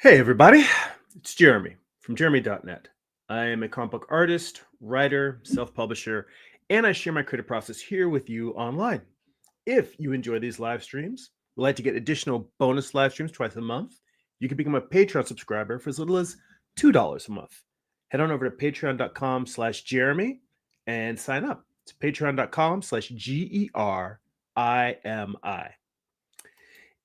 Hey, everybody. It's Jeremy from jeremy.net. I am a comic book artist, writer, self publisher, and I share my creative process here with you online. If you enjoy these live streams, would like to get additional bonus live streams twice a month, you can become a Patreon subscriber for as little as $2 a month. Head on over to patreon.com/Jeremy and sign up. It's patreon.com/GERIMI.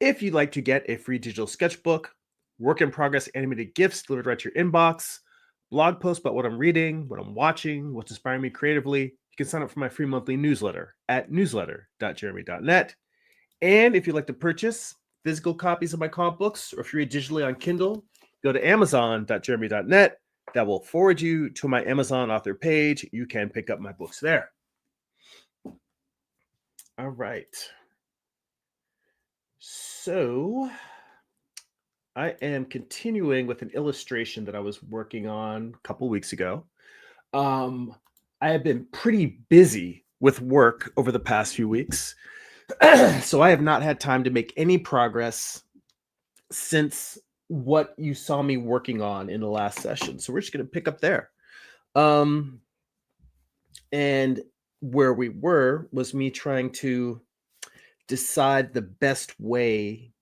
If you'd like to get a free digital sketchbook, work in progress animated GIFs delivered right to your inbox, blog posts about what I'm reading, what I'm watching, what's inspiring me creatively, you can sign up for my free monthly newsletter at newsletter.jeremy.net. And if you'd like to purchase physical copies of my comic books, or if you read digitally on Kindle, go to amazon.jeremy.net. That will forward you to my Amazon author page. You can pick up my books there. All right. So I am continuing with an illustration that I was working on a couple weeks ago. I have been pretty busy with work over the past few weeks, so I have not had time to make any progress since what you saw me working on in the last session. So we're just going to pick up there. And where we were was me trying to decide the best way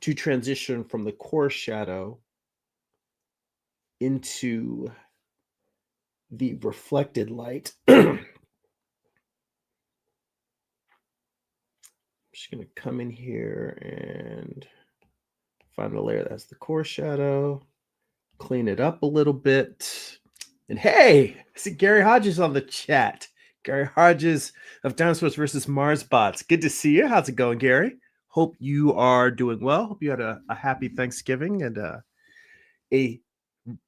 to transition from the core shadow into the reflected light. I'm just going to come in here and find the layer that's the core shadow, clean it up a little bit. And hey, I see Gary Hodges on the chat. Gary Hodges of Dinosaurs versus Marsbots. Good to see you. How's it going, Gary? Hope you are doing well. Hope you had a happy Thanksgiving and a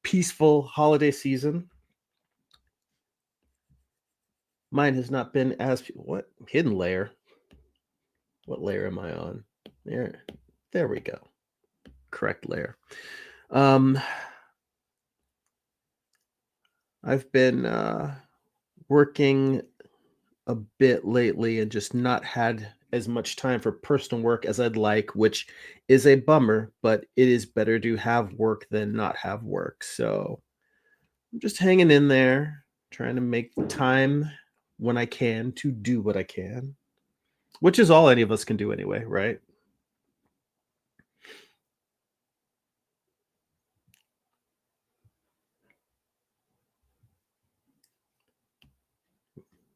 peaceful holiday season. Mine has not been as... What? Hidden layer? What layer am I on? There we go. Correct layer. I've been working a bit lately and just not had as much time for personal work as I'd like, which is a bummer, but it is better to have work than not have work. So I'm just hanging in there, trying to make time when I can to do what I can, which is all any of us can do anyway, right?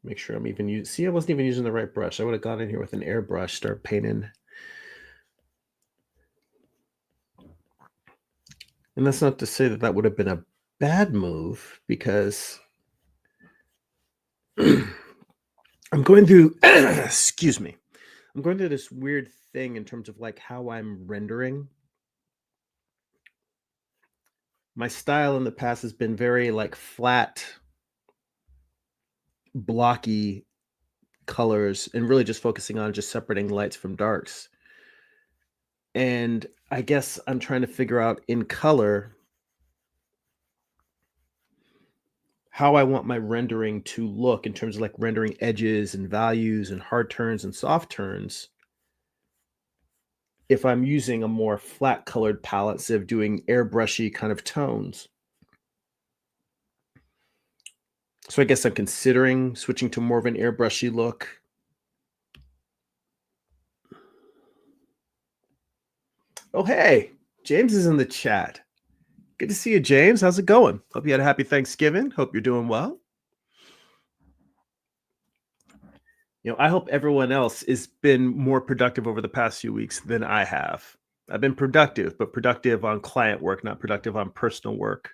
Make sure I'm even using... See, I wasn't even using the right brush. I would have gone in here with an airbrush, start painting. And that's not to say that that would have been a bad move, because I'm going through, excuse me, I'm going through this weird thing in terms of like how I'm rendering. My style in the past has been very like flat, blocky colors and really just focusing on just separating lights from darks. And I guess I'm trying to figure out in color how I want my rendering to look in terms of like rendering edges and values and hard turns and soft turns if I'm using a more flat colored palette instead of doing airbrushy kind of tones. So I guess I'm considering switching to more of an airbrushy look. Oh, hey, James is in the chat. Good to see you, James. How's it going? Hope you had a happy Thanksgiving. Hope you're doing well. I hope everyone else has been more productive over the past few weeks than I have. I've been productive, but productive on client work, not productive on personal work.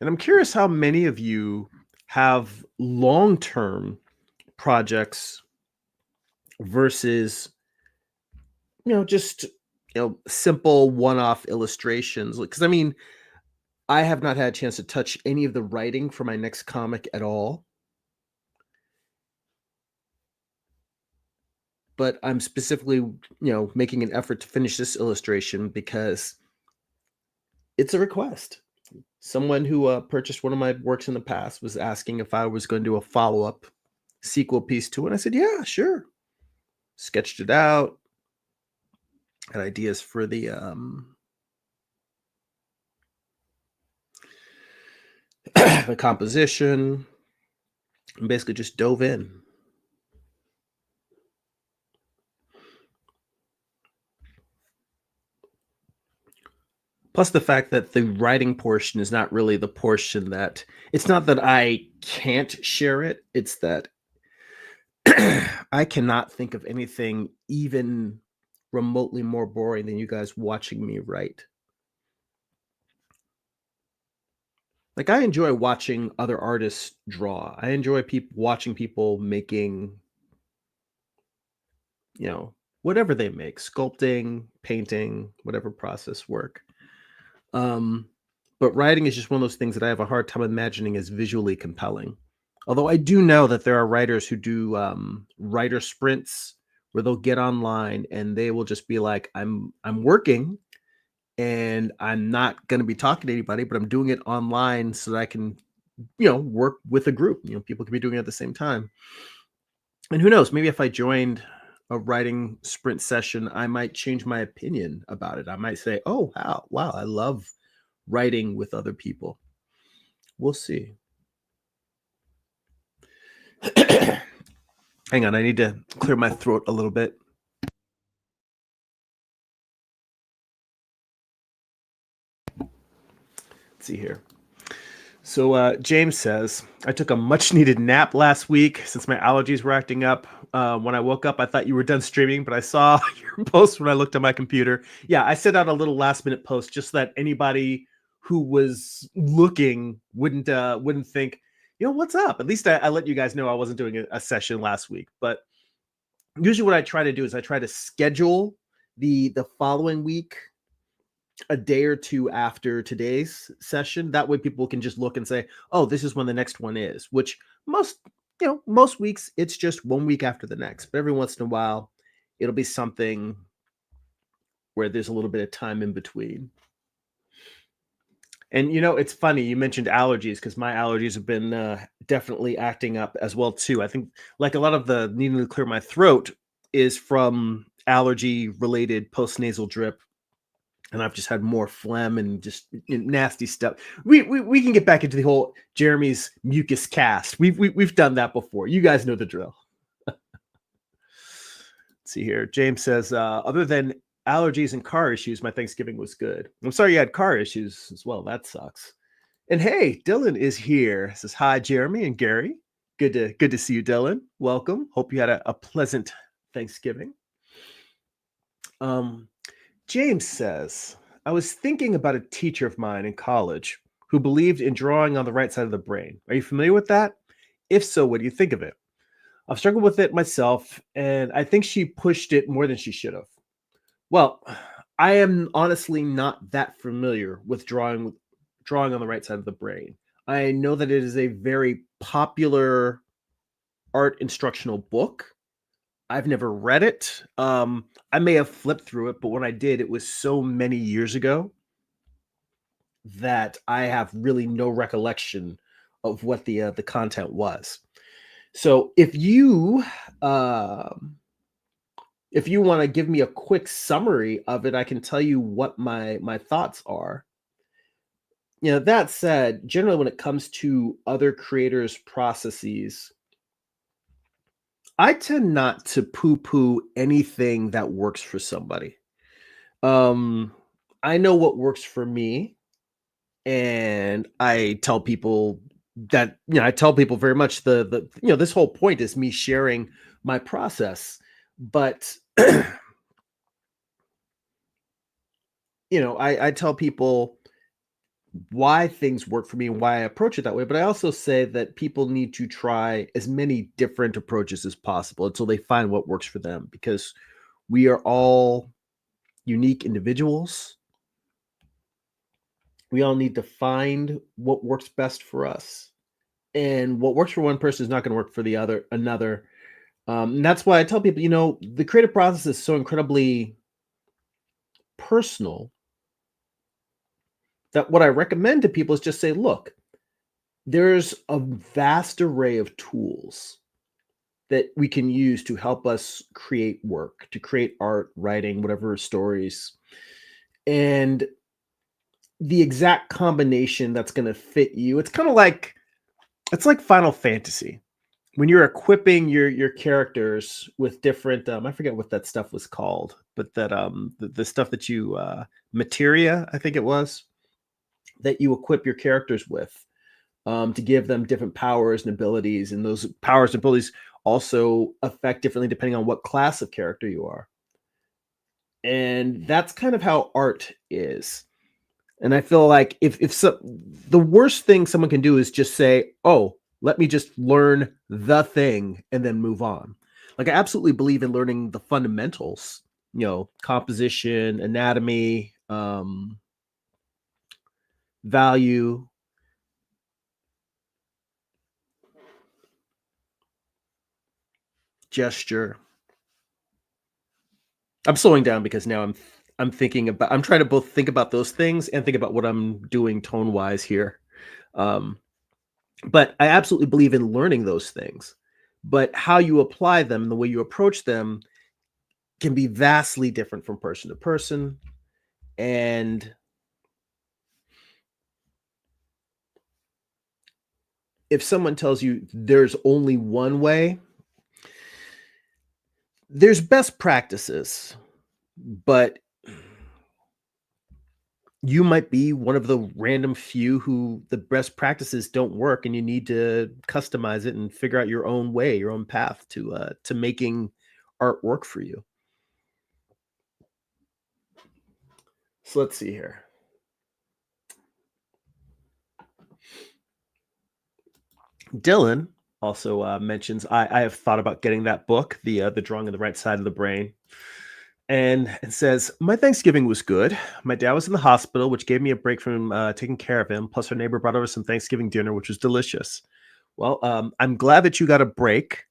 And I'm curious how many of you have long-term projects versus, just, simple one-off illustrations. Because, I mean, I have not had a chance to touch any of the writing for my next comic at all. But I'm specifically, making an effort to finish this illustration because it's a request. Someone who purchased one of my works in the past was asking if I was going to do a follow-up sequel piece to it. And I said, yeah, sure. sketched it out, had ideas for the the composition, and basically just dove in. Plus the fact that the writing portion is not really the portion that, it's not that I can't share it, it's that I cannot think of anything even remotely more boring than you guys watching me write. Like, I enjoy watching other artists draw. I enjoy watching people making, whatever they make, sculpting, painting, whatever process work. But writing is just one of those things that I have a hard time imagining as visually compelling. Although I do know that there are writers who do writer sprints where they'll get online and they will just be like, I'm working and I'm not going to be talking to anybody, but I'm doing it online so that I can, work with a group. People can be doing it at the same time. And who knows, maybe if I joined a writing sprint session, I might change my opinion about it. I might say, oh, wow, I love writing with other people. We'll see. Hang on, I need to clear my throat a little bit. Let's see here. So James says, I took a much needed nap last week since my allergies were acting up. When I woke up, I thought you were done streaming, but I saw your post when I looked at my computer. Yeah, I sent out a little last minute post just so that anybody who was looking wouldn't think, what's up? At least I let you guys know I wasn't doing a session last week. But usually what I try to do is I try to schedule the following week a day or two after today's session. That way people can just look and say, oh, this is when the next one is, which most weeks it's just 1 week after the next. But every once in a while, it'll be something where there's a little bit of time in between. And, it's funny, you mentioned allergies because my allergies have been definitely acting up as well, too. I think like a lot of the needing to clear my throat is from allergy-related postnasal drip. And I've just had more phlegm and just nasty stuff. We can get back into the whole Jeremy's mucus cast. We've done that before. You guys know the drill. Let's see here. James says, other than allergies and car issues, my Thanksgiving was good. I'm sorry you had car issues as well. That sucks. And hey, Dylan is here. Says hi, Jeremy and Gary. Good to see you, Dylan. Welcome. Hope you had a pleasant Thanksgiving. James says, I was thinking about a teacher of mine in college who believed in drawing on the right side of the brain. Are you familiar with that? If so, what do you think of it? I've struggled with it myself, and I think she pushed it more than she should have. Well, I am honestly not that familiar with drawing on the right side of the brain. I know that it is a very popular art instructional book. I've never read it. I may have flipped through it, but when I did, it was so many years ago that I have really no recollection of what the content was. So if you want to give me a quick summary of it, I can tell you what my thoughts are. That said, generally when it comes to other creators' processes, I tend not to poo-poo anything that works for somebody. I know what works for me, and I tell people that, I tell people very much this whole point is me sharing my process. But I tell people why things work for me and why I approach it that way. But I also say that people need to try as many different approaches as possible until they find what works for them, because we are all unique individuals. We all need to find what works best for us. And what works for one person is not going to work for another. And that's why I tell people, the creative process is so incredibly personal that what I recommend to people is just say, look, there's a vast array of tools that we can use to help us create work, to create art, writing, whatever stories. And the exact combination that's going to fit you. It's like Final Fantasy. When you're equipping your characters with different I forget what that stuff was called, but that the stuff that you materia, I think it was, that you equip your characters with to give them different powers and abilities, and those powers and abilities also affect differently depending on what class of character you are. And that's kind of how art is. And I feel like the worst thing someone can do is just say, "Oh, let me just learn the thing and then move on." Like I absolutely believe in learning the fundamentals, composition, anatomy, value, gesture. I'm slowing down because now I'm trying to both think about those things and think about what I'm doing tone wise here. Um, but I absolutely believe in learning those things. But how you apply them and the way you approach them can be vastly different from person to person. And if someone tells you there's only one way, there's best practices, but you might be one of the random few who the best practices don't work, and you need to customize it and figure out your own way, your own path to making art work for you. So let's see here. Dylan also mentions I have thought about getting that book, the drawing on the right side of the brain. And it says, my Thanksgiving was good. My dad was in the hospital, which gave me a break from taking care of him. Plus, our neighbor brought over some Thanksgiving dinner, which was delicious. Well, I'm glad that you got a break.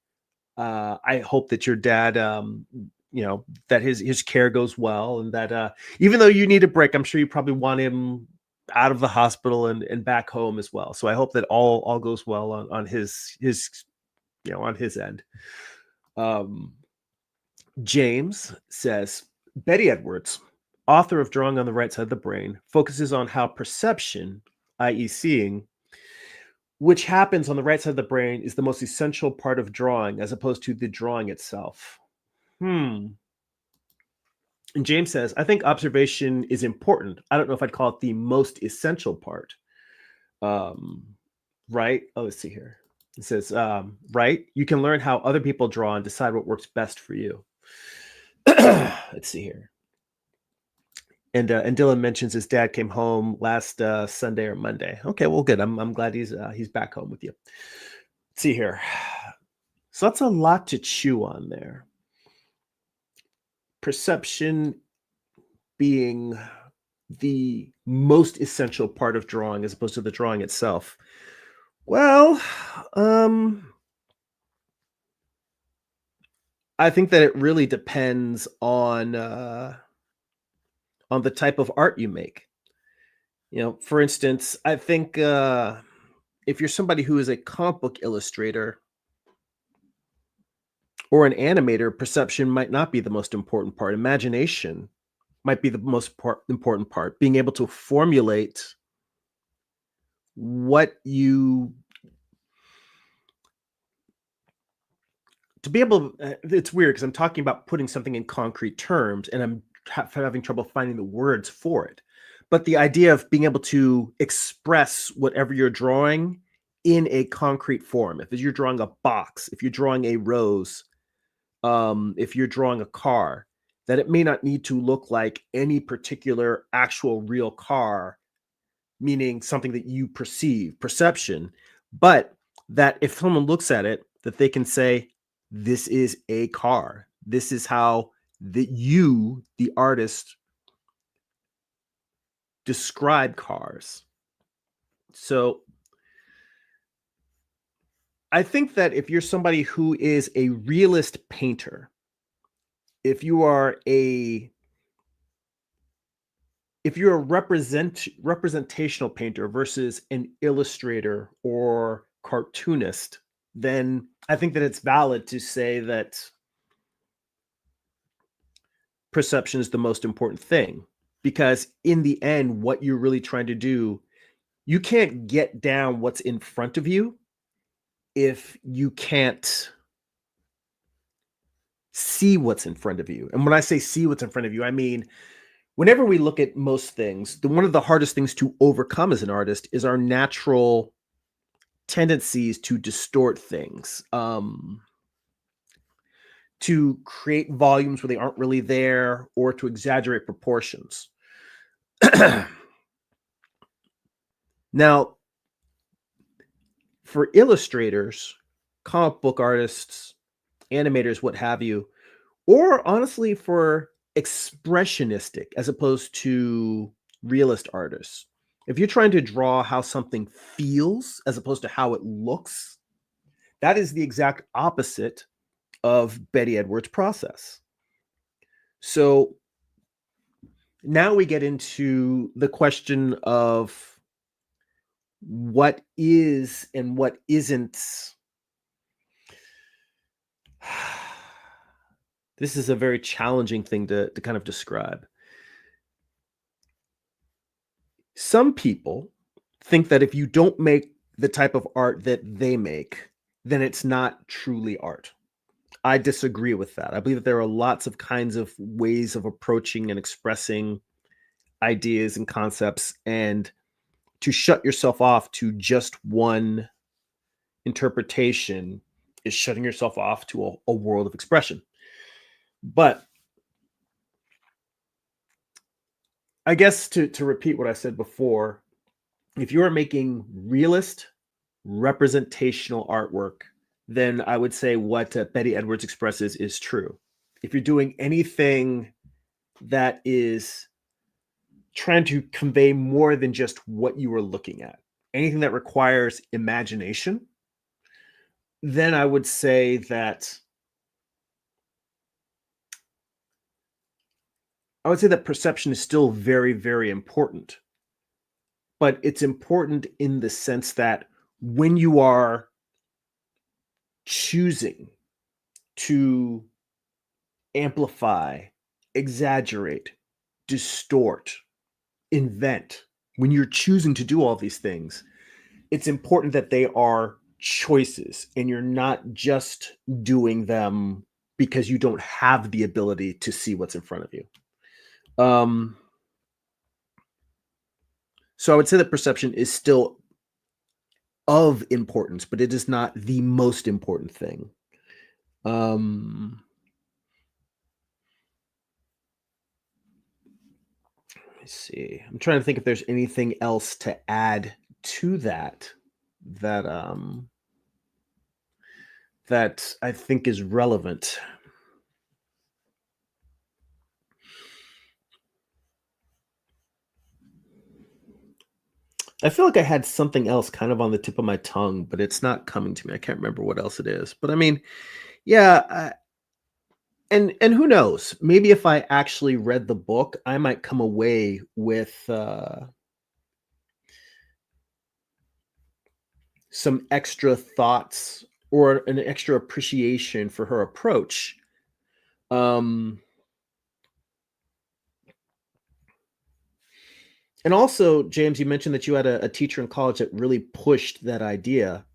I hope that your dad, that his care goes well, and that even though you need a break, I'm sure you probably want him out of the hospital and back home as well. So I hope that all goes well on his on his end. James says, Betty Edwards, author of Drawing on the Right Side of the Brain, focuses on how perception, i.e., seeing, which happens on the right side of the brain, is the most essential part of drawing as opposed to the drawing itself. And James says, I think observation is important. I don't know if I'd call it the most essential part. Right? Oh, let's see here. It says, right? You can learn how other people draw and decide what works best for you. Let's see here. And Dylan mentions his dad came home last Sunday or Monday. Okay, well, good. I'm glad he's back home with you. Let's see here. So that's a lot to chew on there. Perception being the most essential part of drawing as opposed to the drawing itself. Well, I think that it really depends on the type of art you make. For instance, I think if you're somebody who is a comic book illustrator or an animator, perception might not be the most important part. Imagination might be the most important part. Being able to formulate what you to be able it's weird because I'm talking about putting something in concrete terms and I'm having trouble finding the words for it. But the idea of being able to express whatever you're drawing in a concrete form. If you're drawing a box, if you're drawing a rose, if you're drawing a car, that it may not need to look like any particular actual real car, meaning something that you perception, but that if someone looks at it, that they can say, this is a car. This is how the artist, describe cars. So I think that if you're somebody who is a realist painter, if you're a representational painter versus an illustrator or cartoonist, then I think that it's valid to say that perception is the most important thing, because in the end, what you're really trying to do, you can't get down what's in front of you if you can't see what's in front of you. And when I say see what's in front of you, I mean, whenever we look at most things, one of the hardest things to overcome as an artist is our natural tendencies to distort things, to create volumes where they aren't really there, or to exaggerate proportions. Now, for illustrators, comic book artists, animators, what have you, or honestly for expressionistic as opposed to realist artists, if you're trying to draw how something feels as opposed to how it looks, that is the exact opposite of Betty Edwards' process. So now we get into the question of what is and what isn't. This is a very challenging thing to kind of describe. Some people think that if you don't make the type of art that they make, then it's not truly art. I disagree with that. I believe that there are lots of kinds of ways of approaching and expressing ideas and concepts, and to shut yourself off to just one interpretation is shutting yourself off to a world of expression. But I guess to repeat what I said before, if you are making realist, representational artwork, then I would say what Betty Edwards expresses is true. If you're doing anything that is trying to convey more than just what you are looking at, anything that requires imagination, then I would say that perception is still very, very important. But it's important in the sense that when you are choosing to amplify, exaggerate, distort, invent, when you're choosing to do all these things, it's important that they are choices and you're not just doing them because you don't have the ability to see what's in front of you. So I would say that perception is still of importance, but it is not the most important thing. Let me see. I'm trying to think if there's anything else to add to that that I think is relevant. I feel like I had something else kind of on the tip of my tongue, but it's not coming to me. I can't remember what else it is. But I mean, yeah, and who knows? Maybe if I actually read the book, I might come away with some extra thoughts or an extra appreciation for her approach. And also, James, you mentioned that you had a teacher in college that really pushed that idea.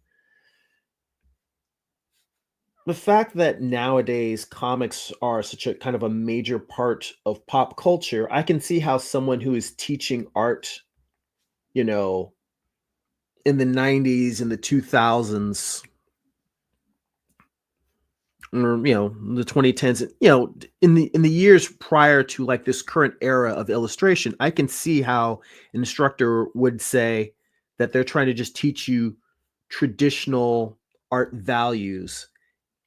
The fact that nowadays comics are such a kind of a major part of pop culture, I can see how someone who is teaching art, you know, in the 90s and the 2000s, or the 2010s, in the years prior to like this current era of illustration, I can see how an instructor would say that they're trying to just teach you traditional art values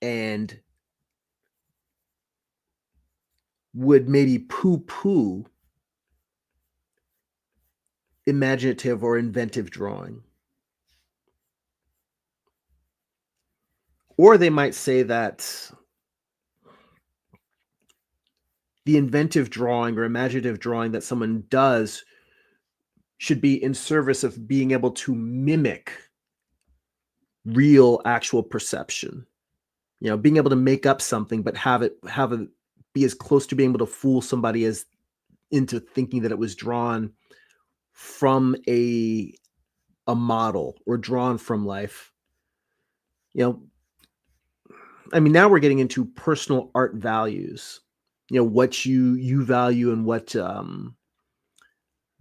and would maybe poo-poo imaginative or inventive drawing. Or they might say that the inventive drawing or imaginative drawing that someone does should be in service of being able to mimic real, actual perception. being able to make up something, but have it be as close to being able to fool somebody as into thinking that it was drawn from a model or drawn from life. I mean, now we're getting into personal art values, what you value and what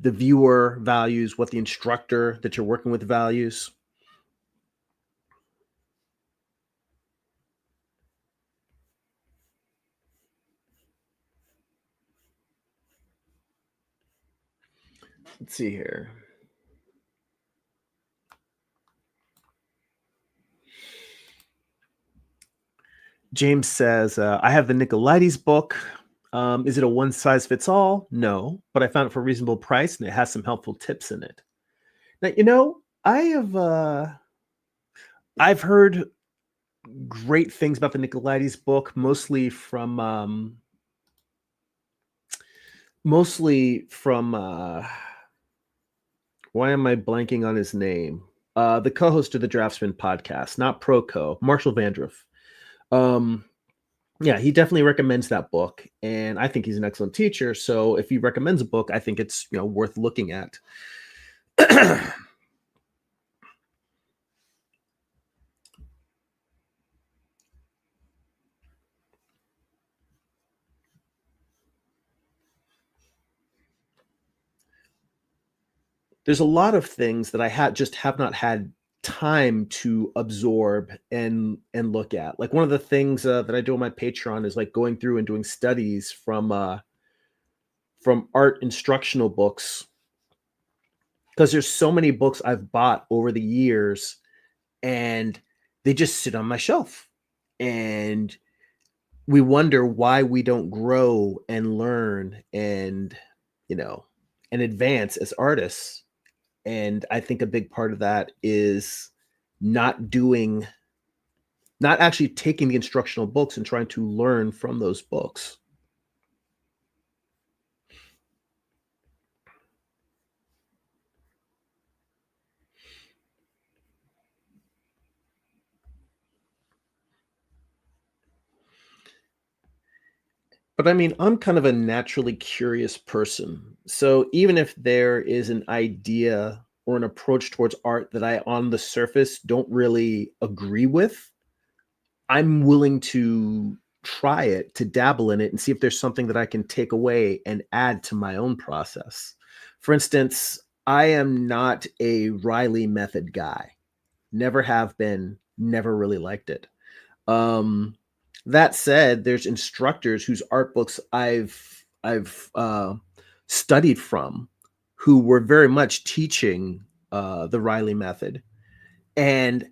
the viewer values, what the instructor that you're working with values. Let's see here. James says, I have the Nicolaides book. Is it a one-size-fits-all? No, but I found it for a reasonable price, and it has some helpful tips in it. Now, I've heard great things about the Nicolaides book, mostly from why am I blanking on his name? The co-host of the Draftsmen podcast, not Proco, Marshall Vandruff. Yeah, he definitely recommends that book, and I think he's an excellent teacher. So if he recommends a book, I think it's worth looking at. There's a lot of things that I have not had time to absorb and look at. Like one of the things that I do on my Patreon is like going through and doing studies from art instructional books, because there's so many books I've bought over the years and they just sit on my shelf, and we wonder why we don't grow and learn and and advance as artists. And I think a big part of that is not actually taking the instructional books and trying to learn from those books. But I mean, I'm kind of a naturally curious person. So even if there is an idea or an approach towards art that I, on the surface, don't really agree with, I'm willing to try it, to dabble in it, and see if there's something that I can take away and add to my own process. For instance, I am not a Riley method guy. Never have been, never really liked it. That said, there's instructors whose art books I've studied from, who were very much teaching the Riley method. And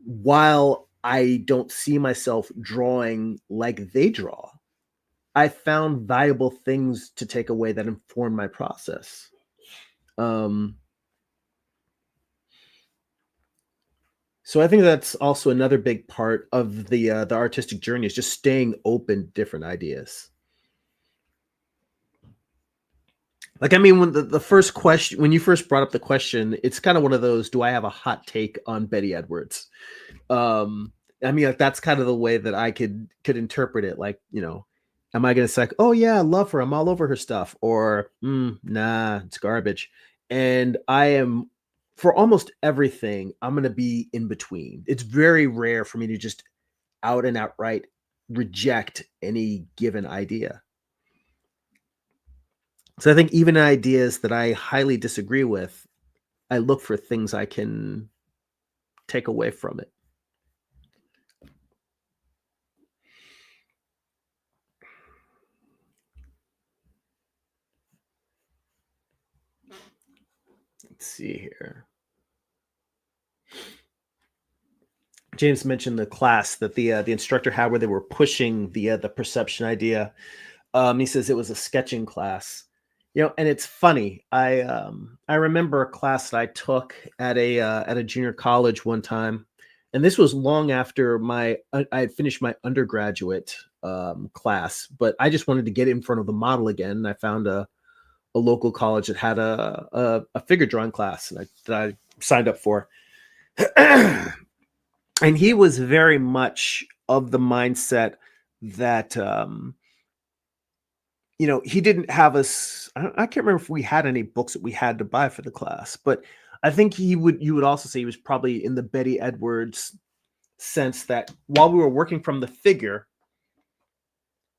while I don't see myself drawing like they draw, I found valuable things to take away that inform my process. So I think that's also another big part of the artistic journey, is just staying open to different ideas. Like, I mean, when the first question, when you first brought up the question, it's kind of one of those, do I have a hot take on Betty Edwards? I mean, like, that's kind of the way that I could interpret it. Like, am I going to say, oh yeah, I love her, I'm all over her stuff, or nah, it's garbage? And I am, for almost everything, I'm going to be in between. It's very rare for me to just out and outright reject any given idea. So I think even ideas that I highly disagree with, I look for things I can take away from it. Let's see here. James mentioned the class that the instructor had where they were pushing the perception idea. He says it was a sketching class. And it's funny. I remember a class that I took at a junior college one time, and this was long after I had finished my undergraduate class, but I just wanted to get in front of the model again. And I found a local college that had a figure drawing class that I signed up for. And he was very much of the mindset that he didn't have us. I can't remember if we had any books that we had to buy for the class, but I think you would also say he was probably in the Betty Edwards sense that while we were working from the figure,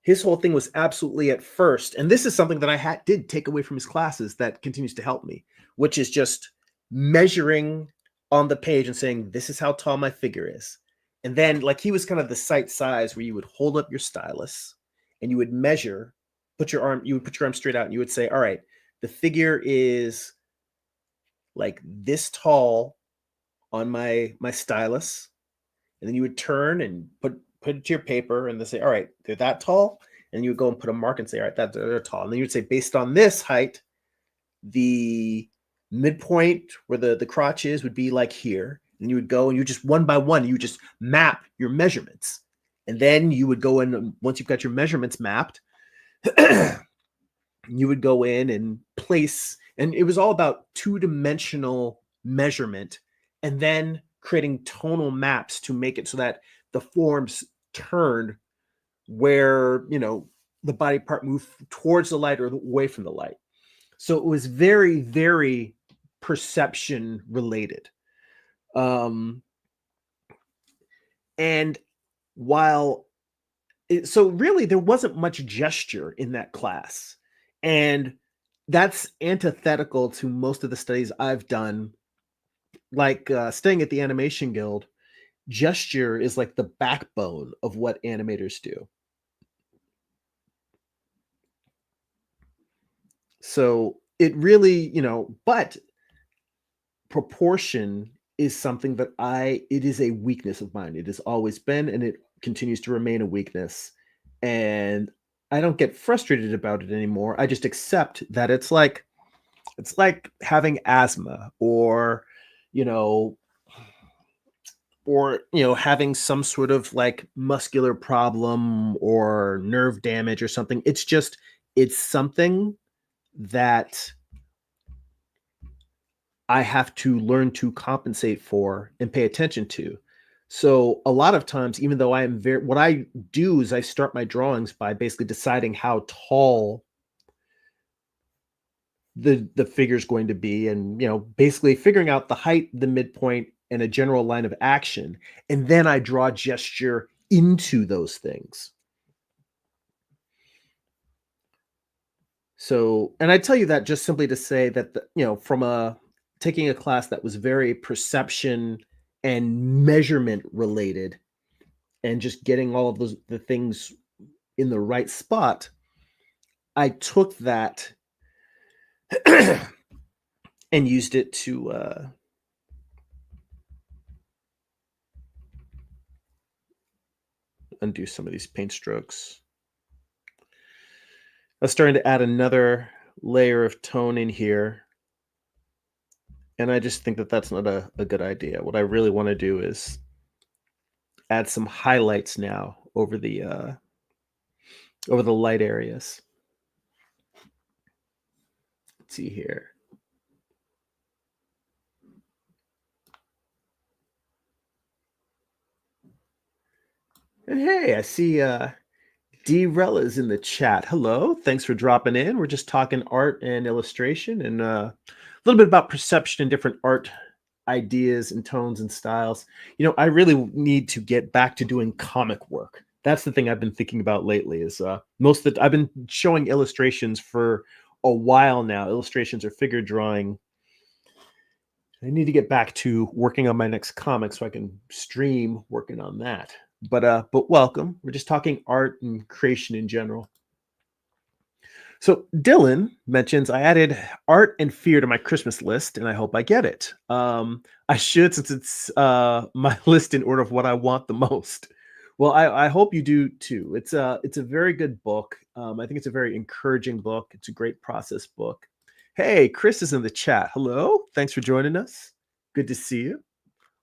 his whole thing was absolutely at first, and this is something that I did take away from his classes that continues to help me, which is just measuring on the page and saying, this is how tall my figure is. And then like he was kind of the sight size where you would hold up your stylus and you would measure, you would put your arm straight out and you would say, all right, the figure is like this tall on my stylus. And then you would turn and put it to your paper and they say, all right, they're that tall. And you would go and put a mark and say, all right, they're tall. And then you would say, based on this height, the midpoint where the crotch is would be like here. And you would go and you just one by one, you just map your measurements. And then you would go in, once you've got your measurements mapped, you would go in and place, and it was all about two-dimensional measurement and then creating tonal maps to make it so that the forms turned where, the body part moved towards the light or away from the light. So it was very, very perception related. And so really there wasn't much gesture in that class. And that's antithetical to most of the studies I've done. Like staying at the Animation Guild, gesture is like the backbone of what animators do. So it really, but proportion is something that it is a weakness of mine. It has always been, and it continues to remain a weakness. And I don't get frustrated about it anymore. I just accept that it's like having asthma or having some sort of like muscular problem or nerve damage or something. It's something that I have to learn to compensate for and pay attention to. So a lot of times, even though what I do is I start my drawings by basically deciding how tall the figure is going to be, and basically figuring out the height, the midpoint, and a general line of action, and then I draw gesture into those things. So, and I tell you that just simply to say that from taking a class that was very perception and measurement related, and just getting all of the things in the right spot, I took that and used it to undo some of these paint strokes. I was starting to add another layer of tone in here, and I just think that that's not a good idea. What I really want to do is add some highlights now over the light areas. Let's see here. And hey, I see D Rella's in the chat. Hello, thanks for dropping in. We're just talking art and illustration and a little bit about perception and different art ideas and tones and styles. I really need to get back to doing comic work. That's the thing I've been thinking about lately is I've been showing illustrations for a while now, illustrations or figure drawing. I need to get back to working on my next comic so I can stream working on that. But welcome. We're just talking art and creation in general. So Dylan mentions I added art and fear to my Christmas list, and I hope I get it. I should, since it's my list in order of what I want the most. Well, I hope you do too. It's a very good book. I think it's a very encouraging book. It's a great process book. Hey, Chris is in the chat. Hello. Thanks for joining us. Good to see you.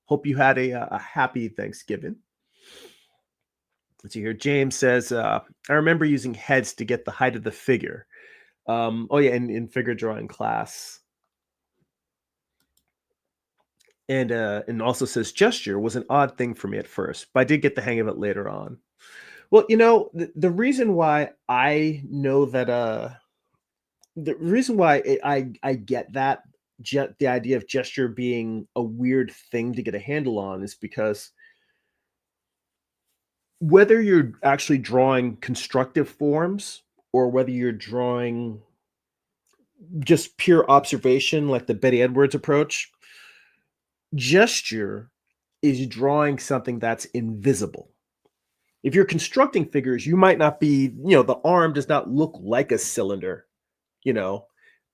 Hope you had a happy Thanksgiving. Let's see here. James says, I remember using heads to get the height of the figure. Oh yeah, in figure drawing class. And also says gesture was an odd thing for me at first, but I did get the hang of it later on. Well, the reason why I know that the reason why I get that the idea of gesture being a weird thing to get a handle on is because whether you're actually drawing constructive forms or whether you're drawing just pure observation like the Betty Edwards approach, gesture is drawing something that's invisible. If you're constructing figures, you might not be, the arm does not look like a cylinder, you know.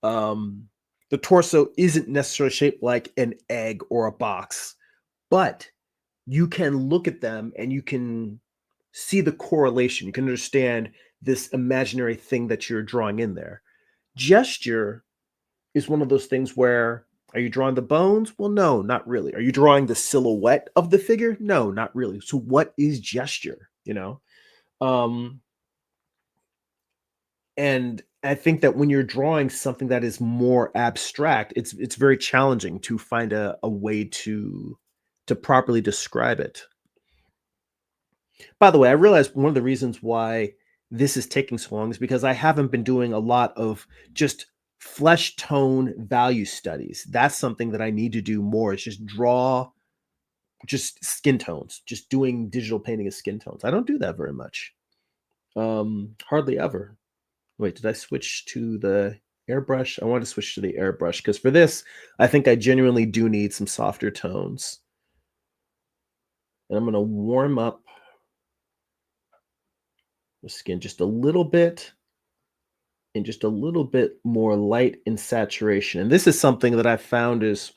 Um, the torso isn't necessarily shaped like an egg or a box, but you can look at them and you can see the correlation. You can understand this imaginary thing that you're drawing in there. Gesture is one of those things where, are you drawing the bones? Well, no, not really. Are you drawing the silhouette of the figure? No, not really. So what is gesture, Um, and I think that when you're drawing something that is more abstract, it's very challenging to find a way to properly describe it. By the way, I realized one of the reasons why this is taking so long is because I haven't been doing a lot of just flesh tone value studies. That's something that I need to do more. Is just draw just skin tones, just doing digital painting of skin tones. I don't do that very much. Hardly ever. Wait, did I switch to the airbrush? I want to switch to the airbrush because for this, I think I genuinely do need some softer tones. And I'm going to warm up the skin just a little bit and just a little bit more light in saturation. And this is something that I found is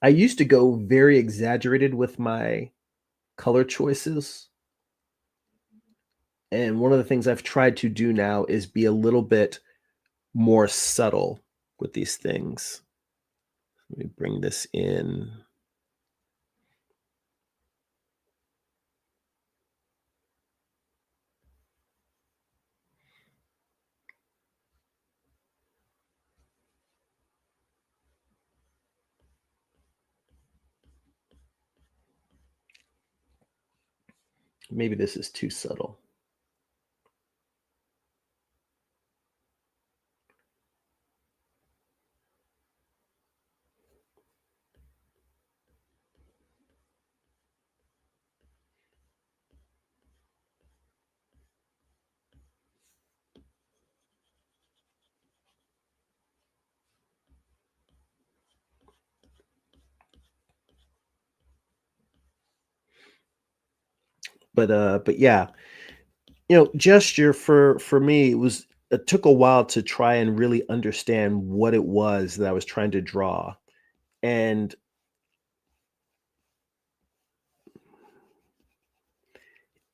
I used to go very exaggerated with my color choices. And one of the things I've tried to do now is be a little bit more subtle with these things. Let me bring this in. Maybe this is too subtle. But yeah, gesture for me it took a while to try and really understand what it was that I was trying to draw. And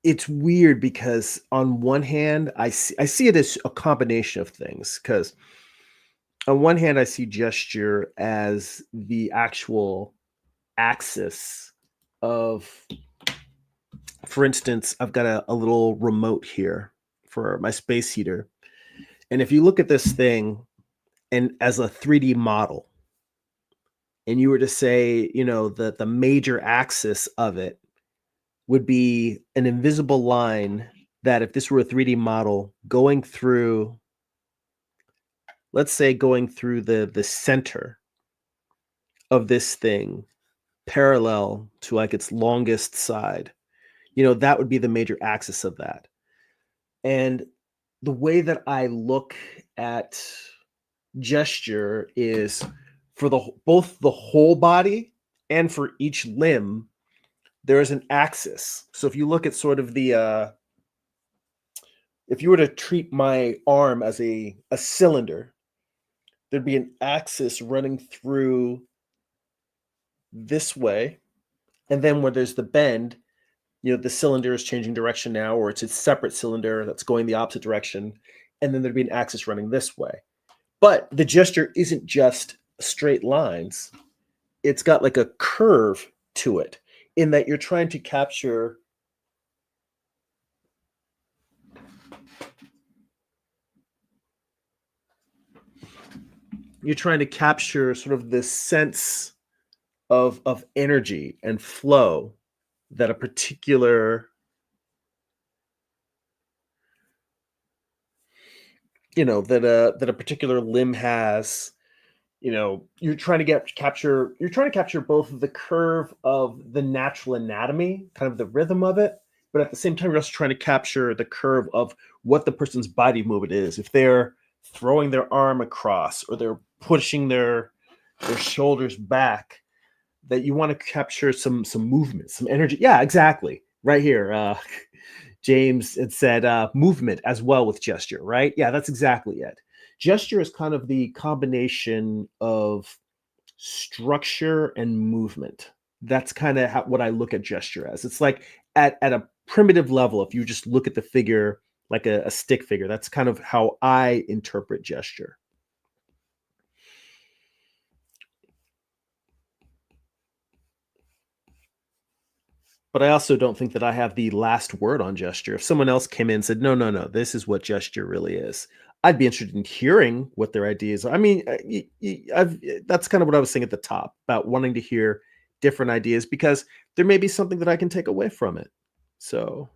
it's weird because on one hand, I see it as a combination of things. Because on one hand, I see gesture as the actual axis of, for instance, I've got a little remote here for my space heater. And if you look at this thing and as a 3D model, and you were to say, the major axis of it would be an invisible line that if this were a 3D model going through, let's say going through the center of this thing parallel to like its longest side, that would be the major axis of that. And the way that I look at gesture is for both the whole body and for each limb, there is an axis. So if you look at sort of if you were to treat my arm as a cylinder, there'd be an axis running through this way. And then where there's the bend, the cylinder is changing direction now, or it's a separate cylinder that's going the opposite direction. And then there'd be an axis running this way. But the gesture isn't just straight lines. It's got like a curve to it in that you're trying to capture sort of this sense of energy and flow that a particular that a particular limb has. You're trying to capture both the curve of the natural anatomy, kind of the rhythm of it, but at the same time you're also trying to capture the curve of what the person's body movement is. If they're throwing their arm across or they're pushing their shoulders back, that you want to capture some movement, some energy. Yeah, exactly. Right here. James had said movement as well with gesture, right? Yeah, that's exactly it. Gesture is kind of the combination of structure and movement. That's kind of what I look at gesture as. It's like at a primitive level, if you just look at the figure like a stick figure, that's kind of how I interpret gesture. But I also don't think that I have the last word on gesture. If someone else came in and said, no, no, no, this is what gesture really is, I'd be interested in hearing what their ideas are. I mean, that's kind of what I was saying at the top about wanting to hear different ideas because there may be something that I can take away from it. So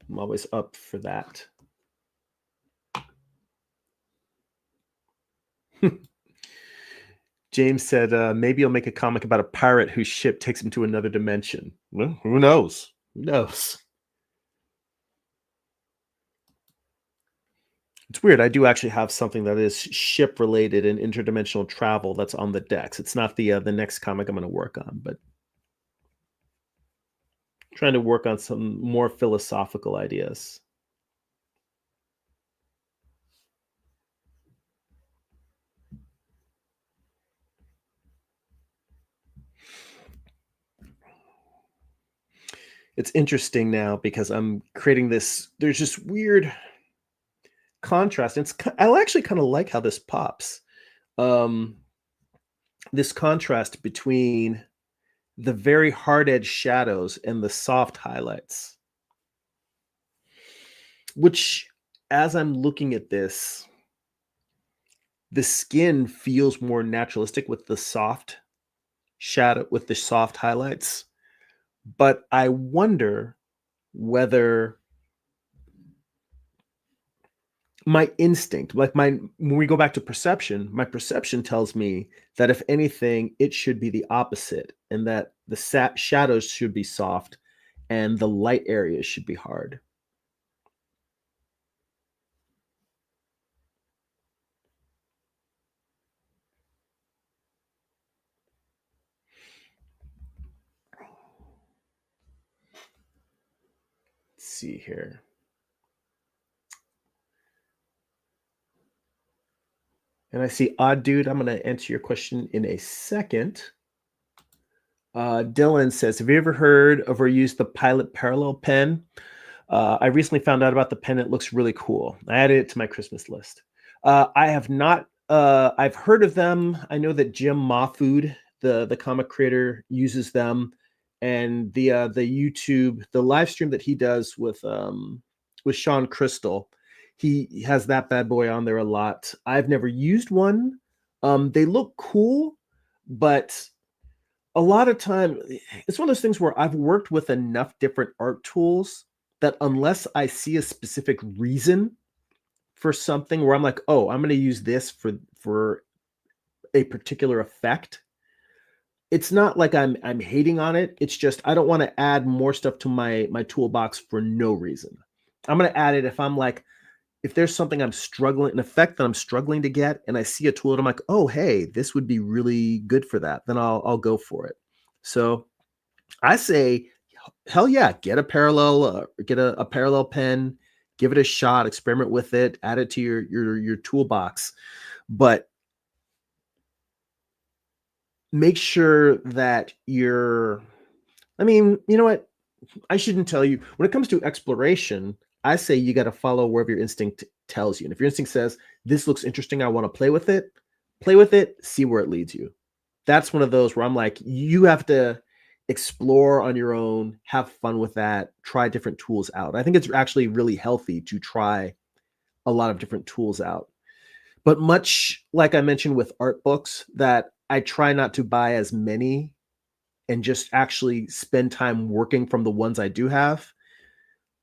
I'm always up for that. James said, maybe he'll make a comic about a pirate whose ship takes him to another dimension. Well, who knows? Who knows? It's weird. I do actually have something that is ship related and interdimensional travel that's on the decks. It's not the next comic I'm going to work on, but trying to work on some more philosophical ideas. It's interesting now because I'm creating this. There's this weird contrast. I actually kind of like how this pops. This contrast between the very hard edge shadows and the soft highlights, which as I'm looking at this, the skin feels more naturalistic with the soft shadow, with the soft highlights. But I wonder whether my instinct, when we go back to perception, my perception tells me that if anything, it should be the opposite, and that the shadows should be soft and the light areas should be hard. Let's see here. And I see Odd Dude. I'm going to answer your question in a second. Dylan says, have you ever heard of or used the Pilot Parallel pen? I recently found out about the pen. It looks really cool. I added it to my Christmas list. I have not. I've heard of them. I know that Jim Mahfood, the comic creator, uses them, and the YouTube, the live stream that he does with Sean Crystal, he has that bad boy on there a lot. I've never used one. They look cool, but a lot of time it's one of those things where I've worked with enough different art tools that unless I see a specific reason for something where I'm like, oh, I'm going to use this for a particular effect, it's not like I'm hating on it. It's just I don't want to add more stuff to my toolbox for no reason. I'm going to add it if there's something an effect that I'm struggling to get, and I see a tool and I'm like, oh, hey, this would be really good for that, then I'll go for it. So I say, hell yeah, get a parallel pen, give it a shot, experiment with it, add it to your toolbox, but make sure that I mean, you know what? I shouldn't tell you. When it comes to exploration, I say you got to follow wherever your instinct tells you. And if your instinct says, this looks interesting, I want to play with it, see where it leads you. That's one of those where I'm like, you have to explore on your own, have fun with that, try different tools out. I think it's actually really healthy to try a lot of different tools out. But much like I mentioned with art books, that I try not to buy as many and just actually spend time working from the ones I do have,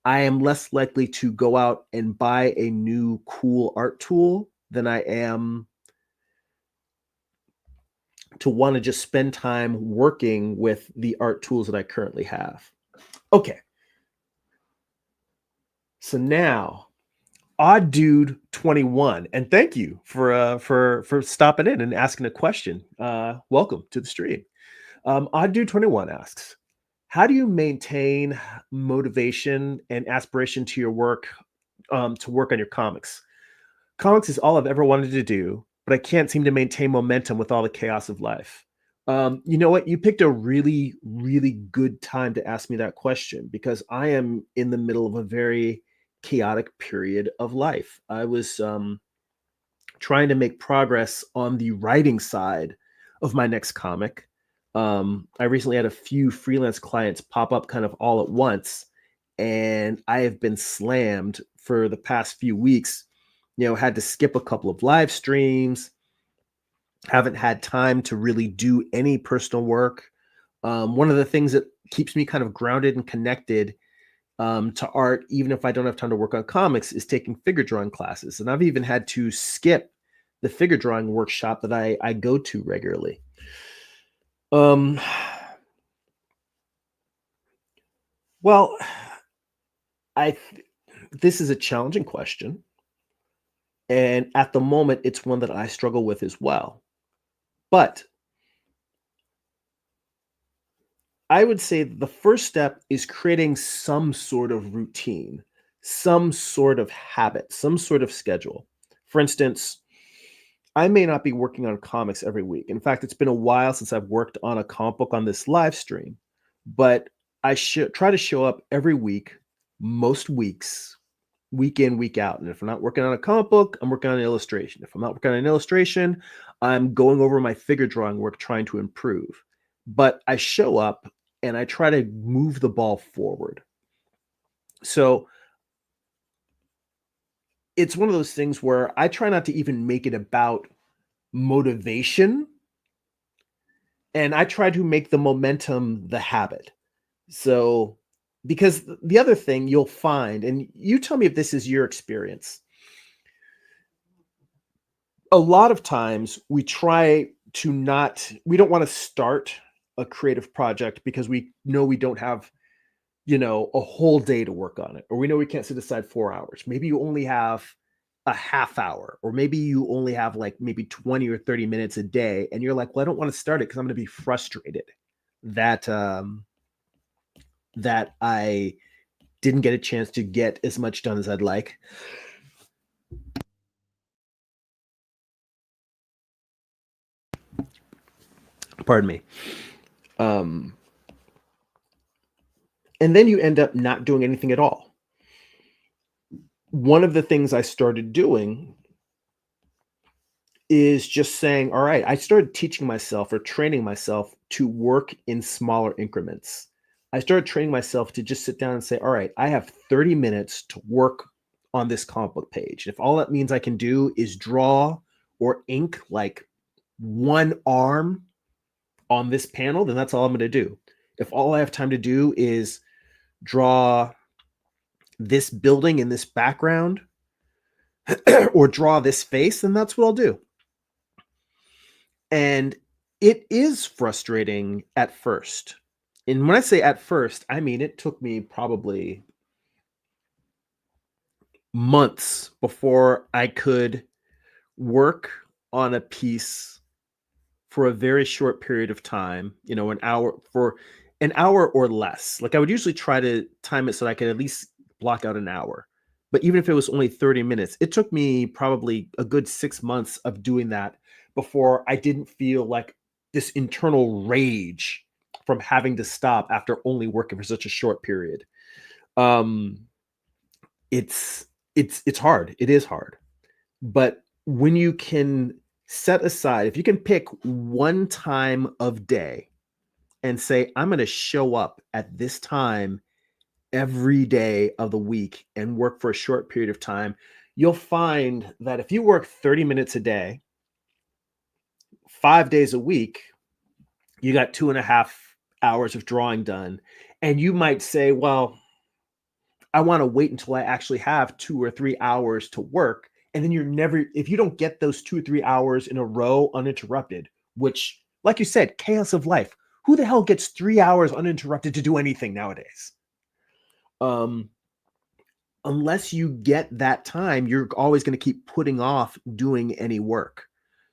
I am less likely to go out and buy a new cool art tool than I am to want to just spend time working with the art tools that I currently have. Okay. So now, Odd Dude 21, and thank you for stopping in and asking a question. Welcome to the stream. Odd Dude 21 asks, how do you maintain motivation and aspiration to your work, to work on your comics? Comics is all I've ever wanted to do, but I can't seem to maintain momentum with all the chaos of life. You know what? You picked a really, really good time to ask me that question because I am in the middle of a very chaotic period of life. I was trying to make progress on the writing side of my next comic. I recently had a few freelance clients pop up kind of all at once, and I have been slammed for the past few weeks. Had to skip a couple of live streams, haven't had time to really do any personal work. One of the things that keeps me kind of grounded and connected to art, even if I don't have time to work on comics, is taking figure drawing classes. And I've even had to skip the figure drawing workshop that I go to regularly. Well, this is a challenging question. And at the moment, it's one that I struggle with as well. But I would say the first step is creating some sort of routine, some sort of habit, some sort of schedule. For instance, I may not be working on comics every week. In fact, it's been a while since I've worked on a comic book on this live stream, but I try to show up every week, most weeks, week in, week out. And if I'm not working on a comic book, I'm working on an illustration. If I'm not working on an illustration, I'm going over my figure drawing work, trying to improve. But I show up and I try to move the ball forward. So it's one of those things where I try not to even make it about motivation, and I try to make the momentum the habit. So, because the other thing you'll find, and you tell me if this is your experience, a lot of times we don't want to start a creative project because we know we don't have a whole day to work on it, or we know we can't sit aside 4 hours. Maybe you only have a half hour, or maybe you only have like maybe 20 or 30 minutes a day, and you're like, well, I don't want to start it because I'm going to be frustrated that that I didn't get a chance to get as much done as I'd like. Pardon me. And then you end up not doing anything at all. One of the things I started doing is just saying, all right, I started teaching myself or training myself to work in smaller increments. I started training myself to just sit down and say, all right, I have 30 minutes to work on this comic book page. If all that means I can do is draw or ink like one arm on this panel, then that's all I'm going to do. If all I have time to do is draw this building in this background or draw this face, then that's what I'll do. And it is frustrating at first. And when I say at first, I mean it took me probably months before I could work on a piece for a very short period of time, an hour or less. Like I would usually try to time it so that I could at least block out an hour. But even if it was only 30 minutes, it took me probably a good 6 months of doing that before I didn't feel like this internal rage from having to stop after only working for such a short period. It's hard. It is hard. But when you can set aside, if you can pick one time of day and say, I'm going to show up at this time every day of the week and work for a short period of time, you'll find that if you work 30 minutes a day, 5 days a week, you got 2.5 hours of drawing done. And you might say, well, I want to wait until I actually have 2 or 3 hours to work. And then if you don't get those 2 or 3 hours in a row uninterrupted, which, like you said, chaos of life, who the hell gets 3 hours uninterrupted to do anything nowadays? Unless you get that time, you're always going to keep putting off doing any work.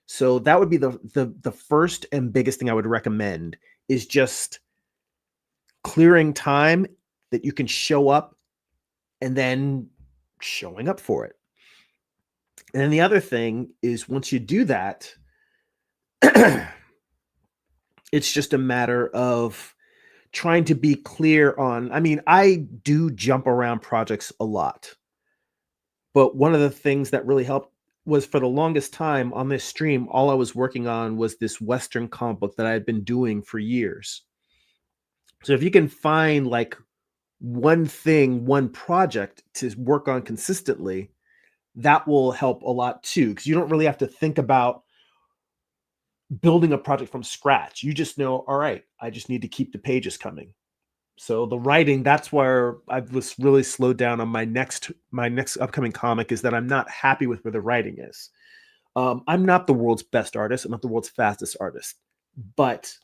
So that would be the first and biggest thing I would recommend, is just clearing time that you can show up and then showing up for it. And then the other thing is, once you do that, it's just a matter of trying to be clear on, I do jump around projects a lot. But one of the things that really helped was, for the longest time on this stream, all I was working on was this Western comic book that I had been doing for years. So if you can find like one thing, one project to work on consistently, that will help a lot too, because you don't really have to think about building a project from scratch. You just know, all right, I just need to keep the pages coming. So the writing, that's where I was really slowed down on my next upcoming comic, is that I'm not happy with where the writing is. I'm not the world's best artist. I'm not the world's fastest artist, but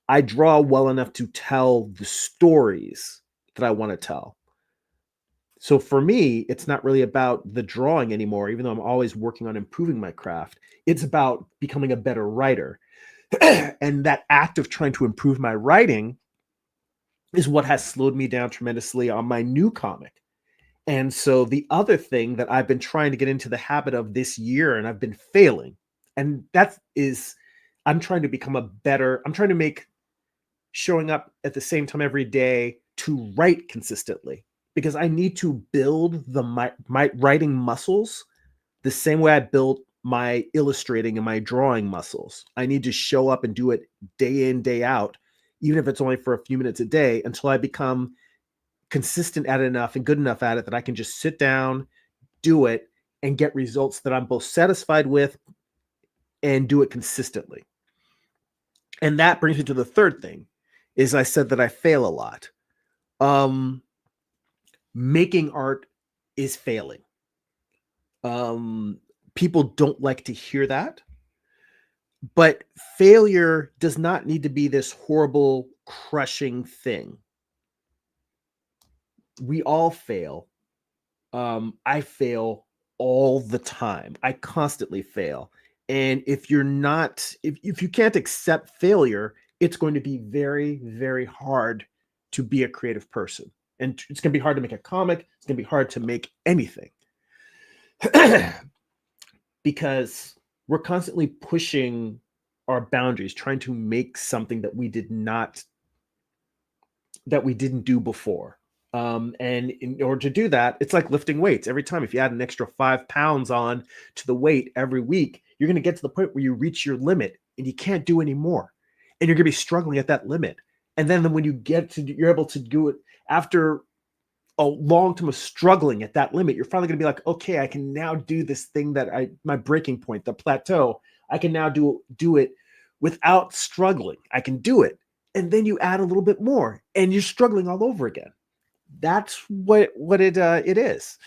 I draw well enough to tell the stories that I want to tell. So for me, it's not really about the drawing anymore, even though I'm always working on improving my craft. It's about becoming a better writer. And that act of trying to improve my writing is what has slowed me down tremendously on my new comic. And so the other thing that I've been trying to get into the habit of this year, and I've been failing, and that is, I'm trying to make showing up at the same time every day to write consistently, because I need to build my writing muscles the same way I built my illustrating and my drawing muscles. I need to show up and do it day in, day out, even if it's only for a few minutes a day, until I become consistent at it enough and good enough at it that I can just sit down, do it, and get results that I'm both satisfied with and do it consistently. And that brings me to the third thing, is I said that I fail a lot. Making art is failing. People don't like to hear that, but failure does not need to be this horrible, crushing thing. We all fail. I fail all the time. I constantly fail. And if you can't accept failure, it's going to be very, very hard to be a creative person. And it's going to be hard to make a comic. It's going to be hard to make anything. Because we're constantly pushing our boundaries, trying to make something that we didn't do before. And in order to do that, it's like lifting weights. Every time, if you add an extra 5 pounds on to the weight every week, you're going to get to the point where you reach your limit and you can't do any more. And you're going to be struggling at that limit. And then when you're able to do it after a long time of struggling at that limit, you're finally going to be like, okay, I can now do this thing my breaking point, the plateau. I can now do it without struggling. I can do it. And then you add a little bit more and you're struggling all over again. That's what it is.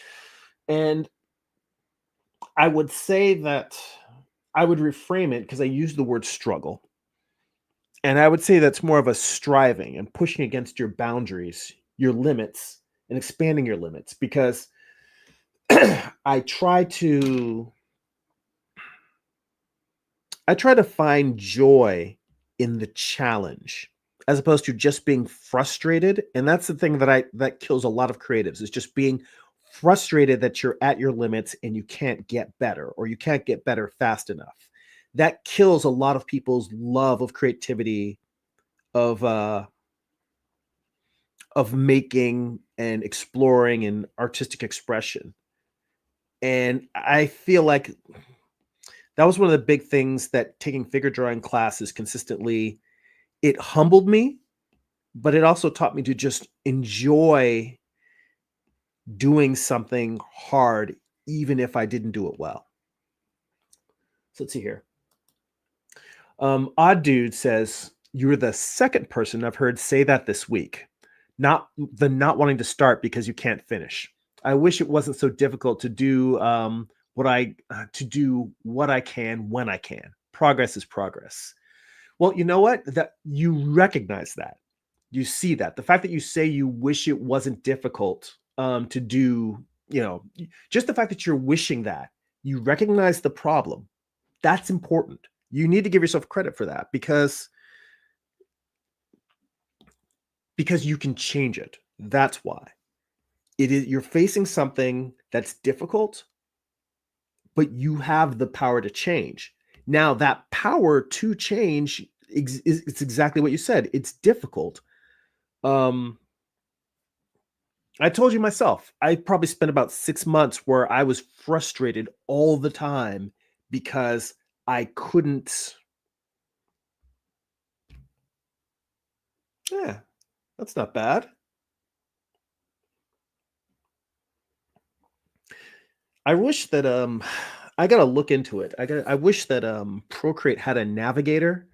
And I would say that I would reframe it, because I use the word struggle. And I would say that's more of a striving and pushing against your boundaries, your limits, and expanding your limits, because I try to find joy in the challenge, as opposed to just being frustrated. And that's the thing that kills a lot of creatives, is just being frustrated that you're at your limits and you can't get better, or you can't get better fast enough. That kills a lot of people's love of creativity, of making and exploring and artistic expression. And I feel like that was one of the big things that taking figure drawing classes consistently, it humbled me, but it also taught me to just enjoy doing something hard, even if I didn't do it well. So let's see here. Odd Dude says, you're the second person I've heard say that this week. Not wanting to start because you can't finish. I wish it wasn't so difficult to do what I can when I can. Progress is progress. Well, you know what? That you recognize that. You see that. The fact that you say you wish it wasn't difficult to do, just the fact that you're wishing that, you recognize the problem. That's important. You need to give yourself credit for that because you can change it. That's why. You're facing something that's difficult, but you have the power to change. Now, that power to change it's exactly what you said. It's difficult. I told you myself, I probably spent about 6 months where I was frustrated all the time because I couldn't. Yeah, that's not bad. I wish that I gotta look into it. I wish that Procreate had a navigator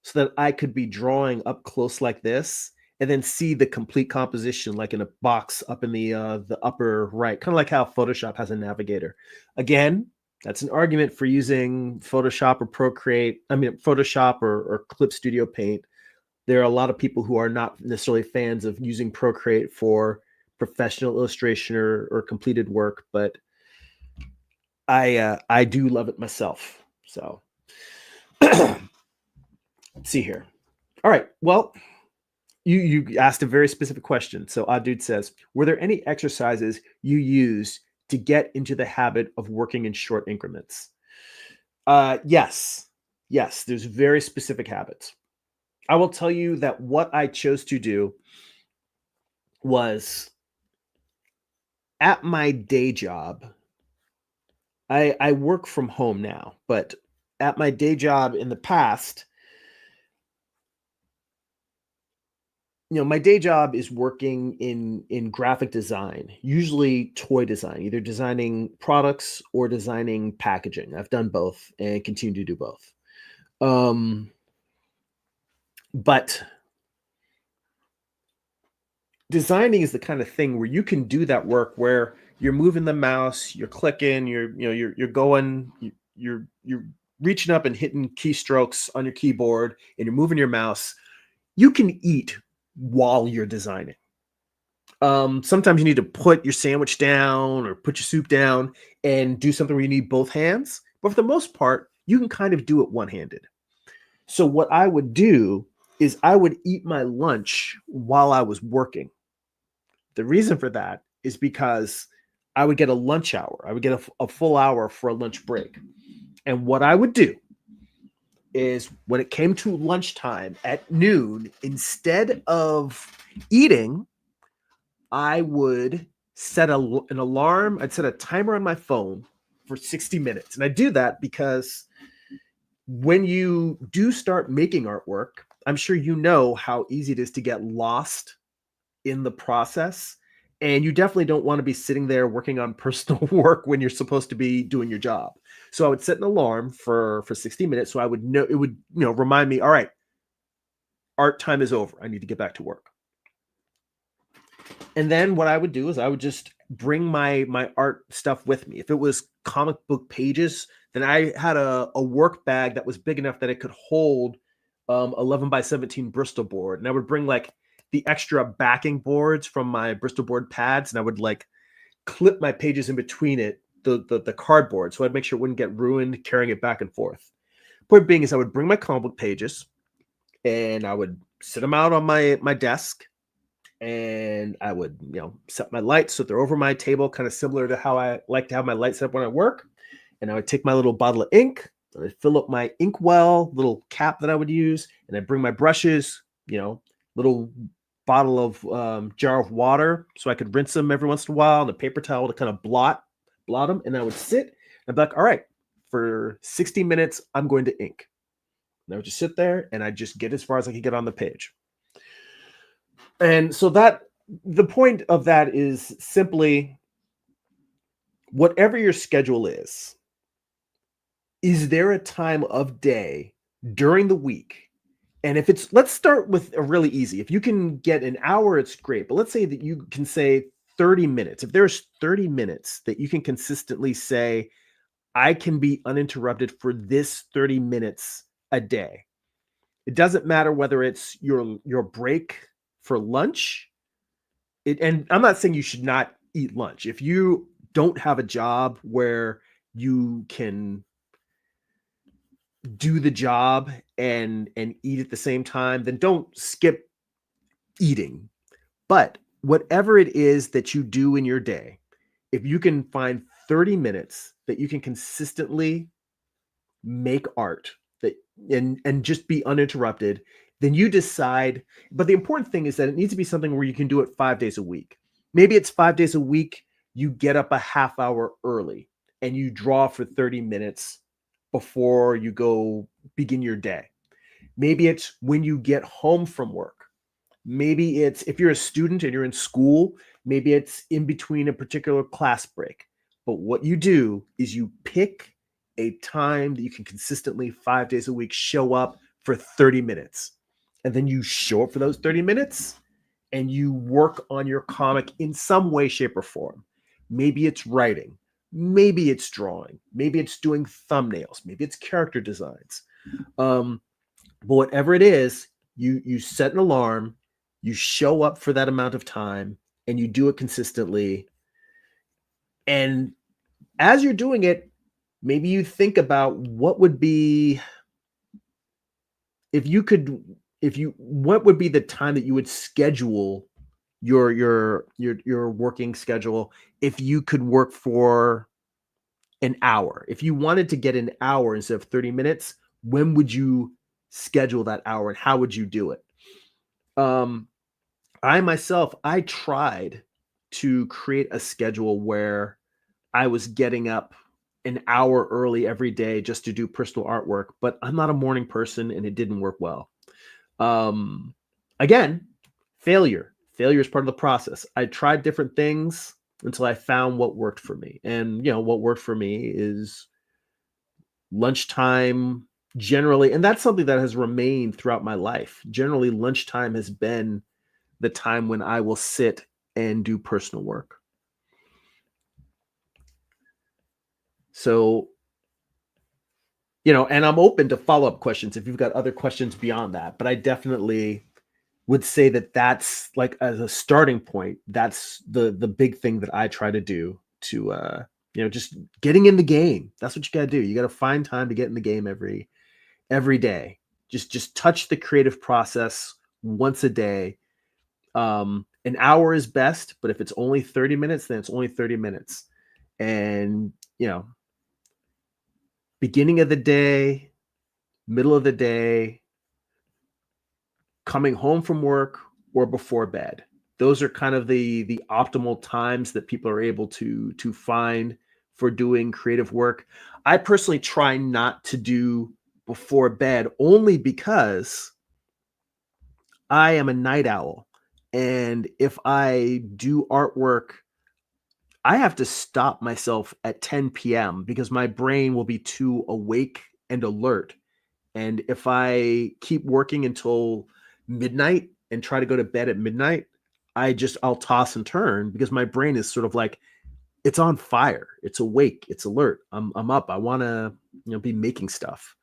so that I could be drawing up close like this and then see the complete composition like in a box up in the upper right, kind of like how Photoshop has a navigator. Again, that's an argument for using Photoshop or Procreate. I mean, Photoshop or Clip Studio Paint. There are a lot of people who are not necessarily fans of using Procreate for professional illustration or completed work, but I do love it myself. So let's see here. All right. Well, you asked a very specific question. So Odd Dude says, were there any exercises you used to get into the habit of working in short increments? Yes. There's very specific habits. I will tell you that what I chose to do was at my day job. I work from home now, but at my day job in the past, my day job is working in graphic design, usually toy design, either designing products or designing packaging. I've done both and continue to do both. But designing is the kind of thing where you can do that work where you're moving the mouse, you're clicking, you're going, you're reaching up and hitting keystrokes on your keyboard, and you're moving your mouse. You can eat while you're designing. Sometimes you need to put your sandwich down or put your soup down and do something where you need both hands. But for the most part, you can kind of do it one-handed. So what I would do is I would eat my lunch while I was working. The reason for that is because I would get a lunch hour. I would get a full hour for a lunch break. And what I would do is when it came to lunchtime at noon, instead of eating, I would set an alarm. I'd set a timer on my phone for 60 minutes. And I do that because when you do start making artwork, I'm sure you know how easy it is to get lost in the process. And you definitely don't want to be sitting there working on personal work when you're supposed to be doing your job. So I would set an alarm for 60 minutes. So I would know, it would, remind me, all right, art time is over. I need to get back to work. And then what I would do is I would just bring my art stuff with me. If it was comic book pages, then I had a work bag that was big enough that it could hold 11 by 17 Bristol board. And I would bring like the extra backing boards from my Bristol board pads, and I would like clip my pages in between it, the cardboard, so I'd make sure it wouldn't get ruined carrying it back and forth. Point being is I would bring my comic book pages and I would sit them out on my desk, and I would set my lights so they're over my table, kind of similar to how I like to have my lights set up when I work. And I would take my little bottle of ink, and I'd fill up my inkwell little cap that I would use, and I'd bring my brushes, little bottle of jar of water so I could rinse them every once in a while, and a paper towel to kind of blot them. And I would sit and be like, all right, for 60 minutes, I'm going to ink. And I would just sit there and I'd just get as far as I could get on the page. And so that the point of that is simply whatever your schedule is there a time of day during the week? And if it's, let's start with a really easy. If you can get an hour, it's great. But let's say that you can say 30 minutes. If there's 30 minutes that you can consistently say, I can be uninterrupted for this 30 minutes a day. It doesn't matter whether it's your break for lunch. And I'm not saying you should not eat lunch. If you don't have a job where you can do the job and eat at the same time, then don't skip eating. But whatever it is that you do in your day, if you can find 30 minutes that you can consistently make art that and just be uninterrupted, then you decide. But the important thing is that it needs to be something where you can do it 5 days a week. Maybe it's 5 days a week, you get up a half hour early and you draw for 30 minutes before you go begin your day. Maybe it's when you get home from work. Maybe it's if you're a student and you're in school, maybe it's in between a particular class break. But what you do is you pick a time that you can consistently 5 days a week show up for 30 minutes. And then you show up for those 30 minutes and you work on your comic in some way, shape, or form. Maybe it's writing. Maybe it's drawing. Maybe it's doing thumbnails. Maybe it's character designs. But whatever it is, you set an alarm, you show up for that amount of time, and you do it consistently. And as you're doing it, maybe you think about what would be what would be the time that you would schedule your working schedule if you could work for an hour. If you wanted to get an hour instead of 30 minutes, when would you schedule that hour and how would you do it? I tried to create a schedule where I was getting up an hour early every day just to do personal artwork, but I'm not a morning person and it didn't work well. Again, failure is part of the process. I tried different things until I found what worked for me. And, what worked for me is lunchtime generally. And that's something that has remained throughout my life. Generally, lunchtime has been the time when I will sit and do personal work. So, and I'm open to follow-up questions if you've got other questions beyond that, but I definitely would say that that's like as a starting point, that's the big thing that I try to do to, just getting in the game. That's what you got to do. You got to find time to get in the game every day. Just touch the creative process once a day. An hour is best, but if it's only 30 minutes, then it's only 30 minutes. And, beginning of the day, middle of the day, coming home from work, or before bed. Those are kind of the optimal times that people are able to find for doing creative work. I personally try not to do before bed only because I am a night owl. And if I do artwork, I have to stop myself at 10 p.m. because my brain will be too awake and alert. And if I keep working until midnight and try to go to bed at midnight, I'll toss and turn because my brain is sort of like, it's on fire. It's awake. It's alert. I'm up. I want to, be making stuff.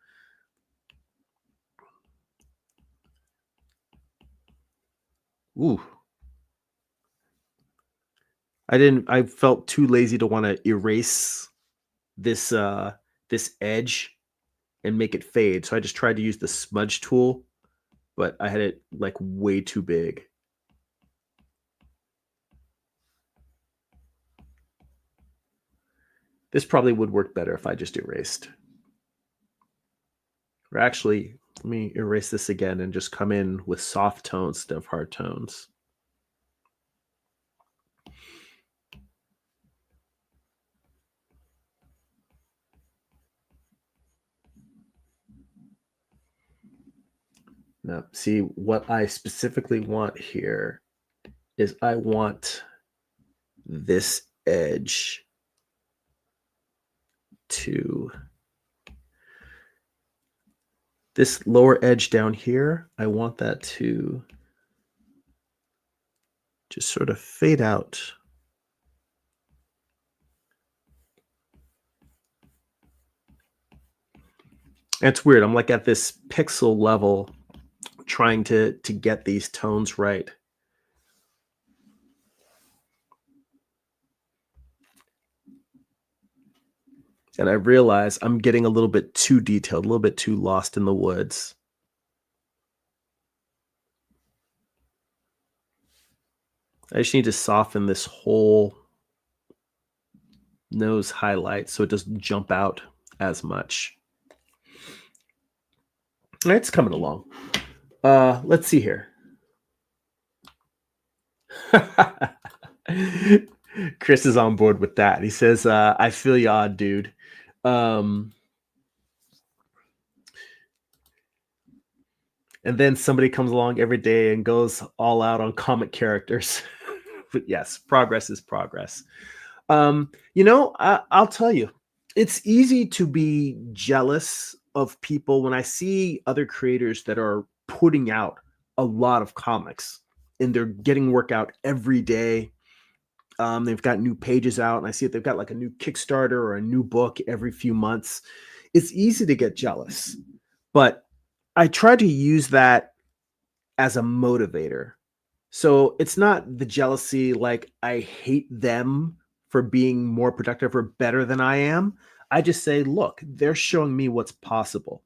Ooh. I felt too lazy to want to erase this edge and make it fade. So I just tried to use the smudge tool, but I had it like way too big. This probably would work better if I just erased. Or actually, let me erase this again and just come in with soft tones instead of hard tones. Now, see, what I specifically want here is I want this edge to this lower edge down here. I want that to just sort of fade out. It's weird. I'm like at this pixel level trying to get these tones right. And I realize I'm getting a little bit too detailed, a little bit too lost in the woods. I just need to soften this whole nose highlight so it doesn't jump out as much. It's coming along. Let's see here. Chris is on board with that. He says, I feel you odd, dude. And then somebody comes along every day and goes all out on comic characters. But yes, progress is progress. I'll tell you, it's easy to be jealous of people when I see other creators that are putting out a lot of comics and they're getting work out every day. They've got new pages out, and I see that they've got like a new Kickstarter or a new book every few months. It's easy to get jealous, but I try to use that as a motivator. So it's not the jealousy like I hate them for being more productive or better than I am. I just say, look, they're showing me what's possible.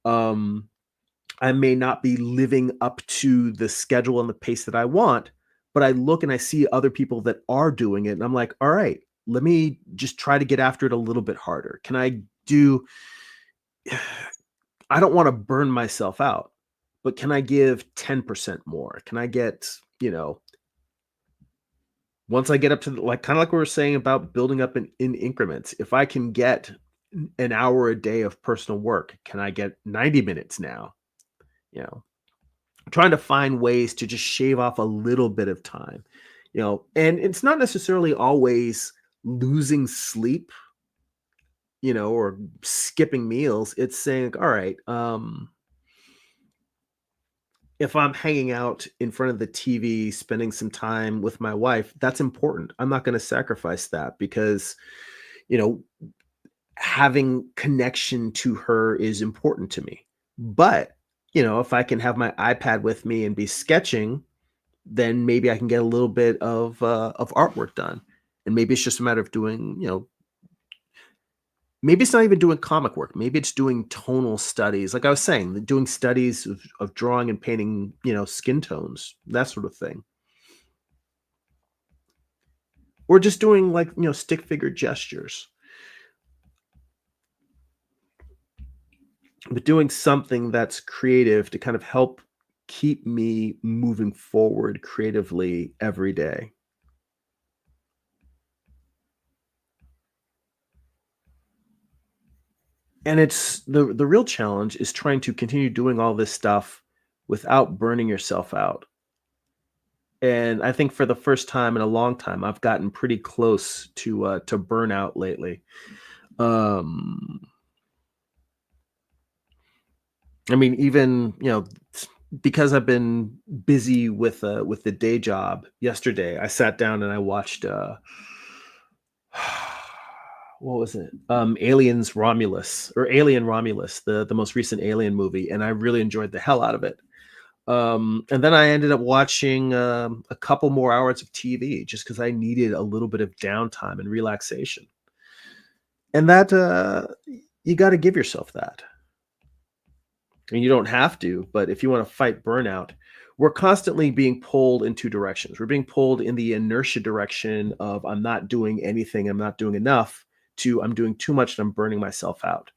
I may not be living up to the schedule and the pace that I want, but I look and I see other people that are doing it. And I'm like, all right, let me just try to get after it a little bit harder. Can I do, I don't want to burn myself out, but can I give 10% more? Can I get, once I get up to kind of like we were saying about building up in increments, if I can get an hour a day of personal work, can I get 90 minutes now? Trying to find ways to just shave off a little bit of time, and it's not necessarily always losing sleep, or skipping meals. It's saying, all right, if I'm hanging out in front of the TV, spending some time with my wife, that's important. I'm not going to sacrifice that because, having connection to her is important to me. But, if I can have my iPad with me and be sketching, then maybe I can get a little bit of artwork done. And maybe it's just a matter of doing, maybe it's not even doing comic work. Maybe it's doing tonal studies. Like I was saying, doing studies of drawing and painting, skin tones, that sort of thing. Or just doing stick figure gestures. But doing something that's creative to kind of help keep me moving forward creatively every day. And it's the real challenge is trying to continue doing all this stuff without burning yourself out. And I think for the first time in a long time, I've gotten pretty close to burnout lately. I mean, even because I've been busy with the day job. Yesterday, I sat down and I watched what was it? Alien Romulus, the most recent Alien movie, and I really enjoyed the hell out of it. And then I ended up watching a couple more hours of TV just because I needed a little bit of downtime and relaxation. And that you got to give yourself that. And you don't have to, but if you want to fight burnout, we're constantly being pulled in two directions. We're being pulled in the inertia direction of I'm not doing anything, I'm not doing enough, to I'm doing too much and I'm burning myself out.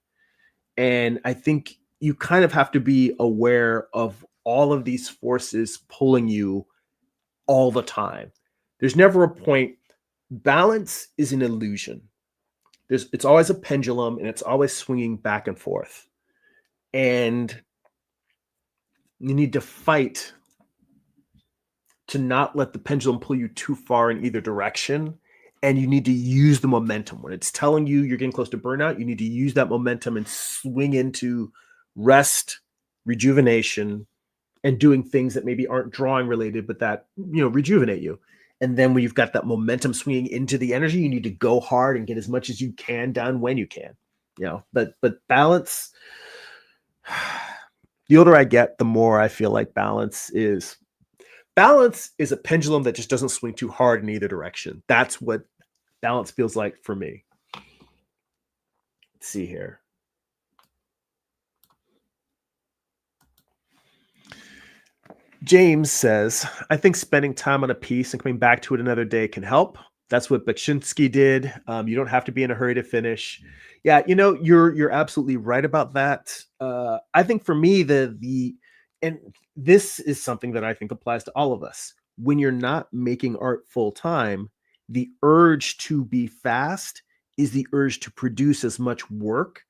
And I think you kind of have to be aware of all of these forces pulling you all the time. There's never a point. Balance is an illusion. It's always a pendulum and it's always swinging back and forth. And you need to fight to not let the pendulum pull you too far in either direction and you need to use the momentum. When it's telling you you're getting close to burnout, you need to use that momentum and swing into rest, rejuvenation, and doing things that maybe aren't drawing related, but that, rejuvenate you. And then when you've got that momentum swinging into the energy, you need to go hard and get as much as you can done when you can. But balance, the older I get, the more I feel like balance is a pendulum that just doesn't swing too hard in either direction. That's what balance feels like for me. Let's see here. James says, I think spending time on a piece and coming back to it another day can help. That's what Bakshinsky did. You don't have to be in a hurry to finish. Yeah, you're absolutely right about that. I think for me, and this is something that I think applies to all of us. When you're not making art full time, the urge to be fast is the urge to produce as much work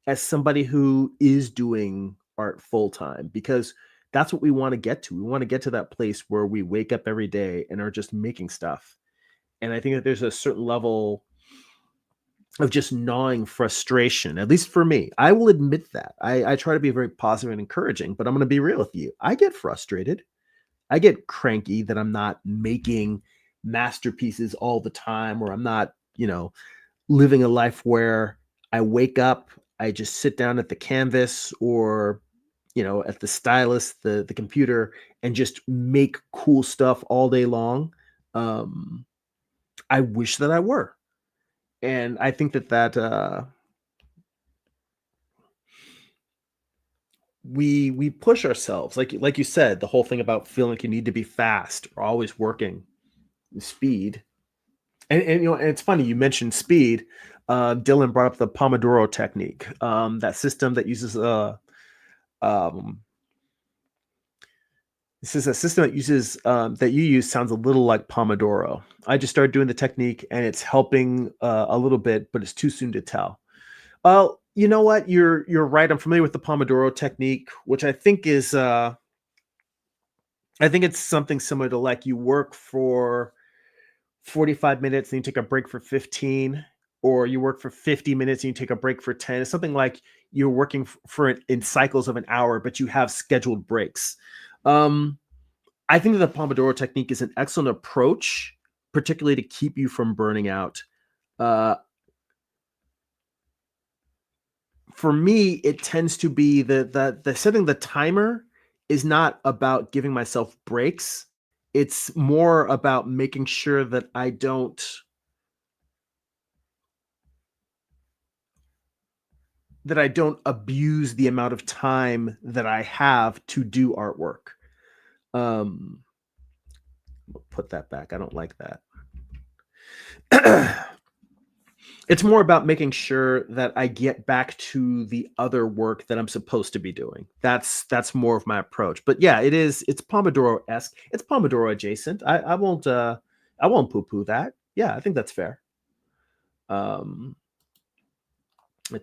as somebody who is doing art full time, because that's what we want to get to. We want to get to that place where we wake up every day and are just making stuff. And I think that there's a certain level of just gnawing frustration, at least for me. I will admit that. I try to be very positive and encouraging, but I'm going to be real with you. I get frustrated. I get cranky that I'm not making masterpieces all the time, or I'm not, living a life where I wake up, I just sit down at the canvas or at the stylus, the computer, and just make cool stuff all day long. I wish that I were. And I think that we push ourselves, like you said, the whole thing about feeling like you need to be fast or always working, speed. And it's funny you mentioned speed. Dylan brought up the Pomodoro technique, that system that uses this is a system that uses that you use sounds a little like Pomodoro. I just started doing the technique and it's helping a little bit, but it's too soon to tell. You know what? You're right. I'm familiar with the Pomodoro technique, which I think is I think it's something similar to, like, you work for 45 minutes and you take a break for 15, or you work for 50 minutes and you take a break for 10. It's something like you're working for it in cycles of an hour, but you have scheduled breaks. I think that the Pomodoro technique is an excellent approach, particularly to keep you from burning out. For me, it tends to be the setting the timer is not about giving myself breaks. It's more about making sure that I don't abuse the amount of time that I have to do artwork. Put that back. I don't like that. It's more about making sure that I get back to the other work that I'm supposed to be doing. That's more of my approach. But yeah, it's Pomodoro-esque. It's Pomodoro adjacent. I won't poo-poo that. Yeah, I think that's fair. Let's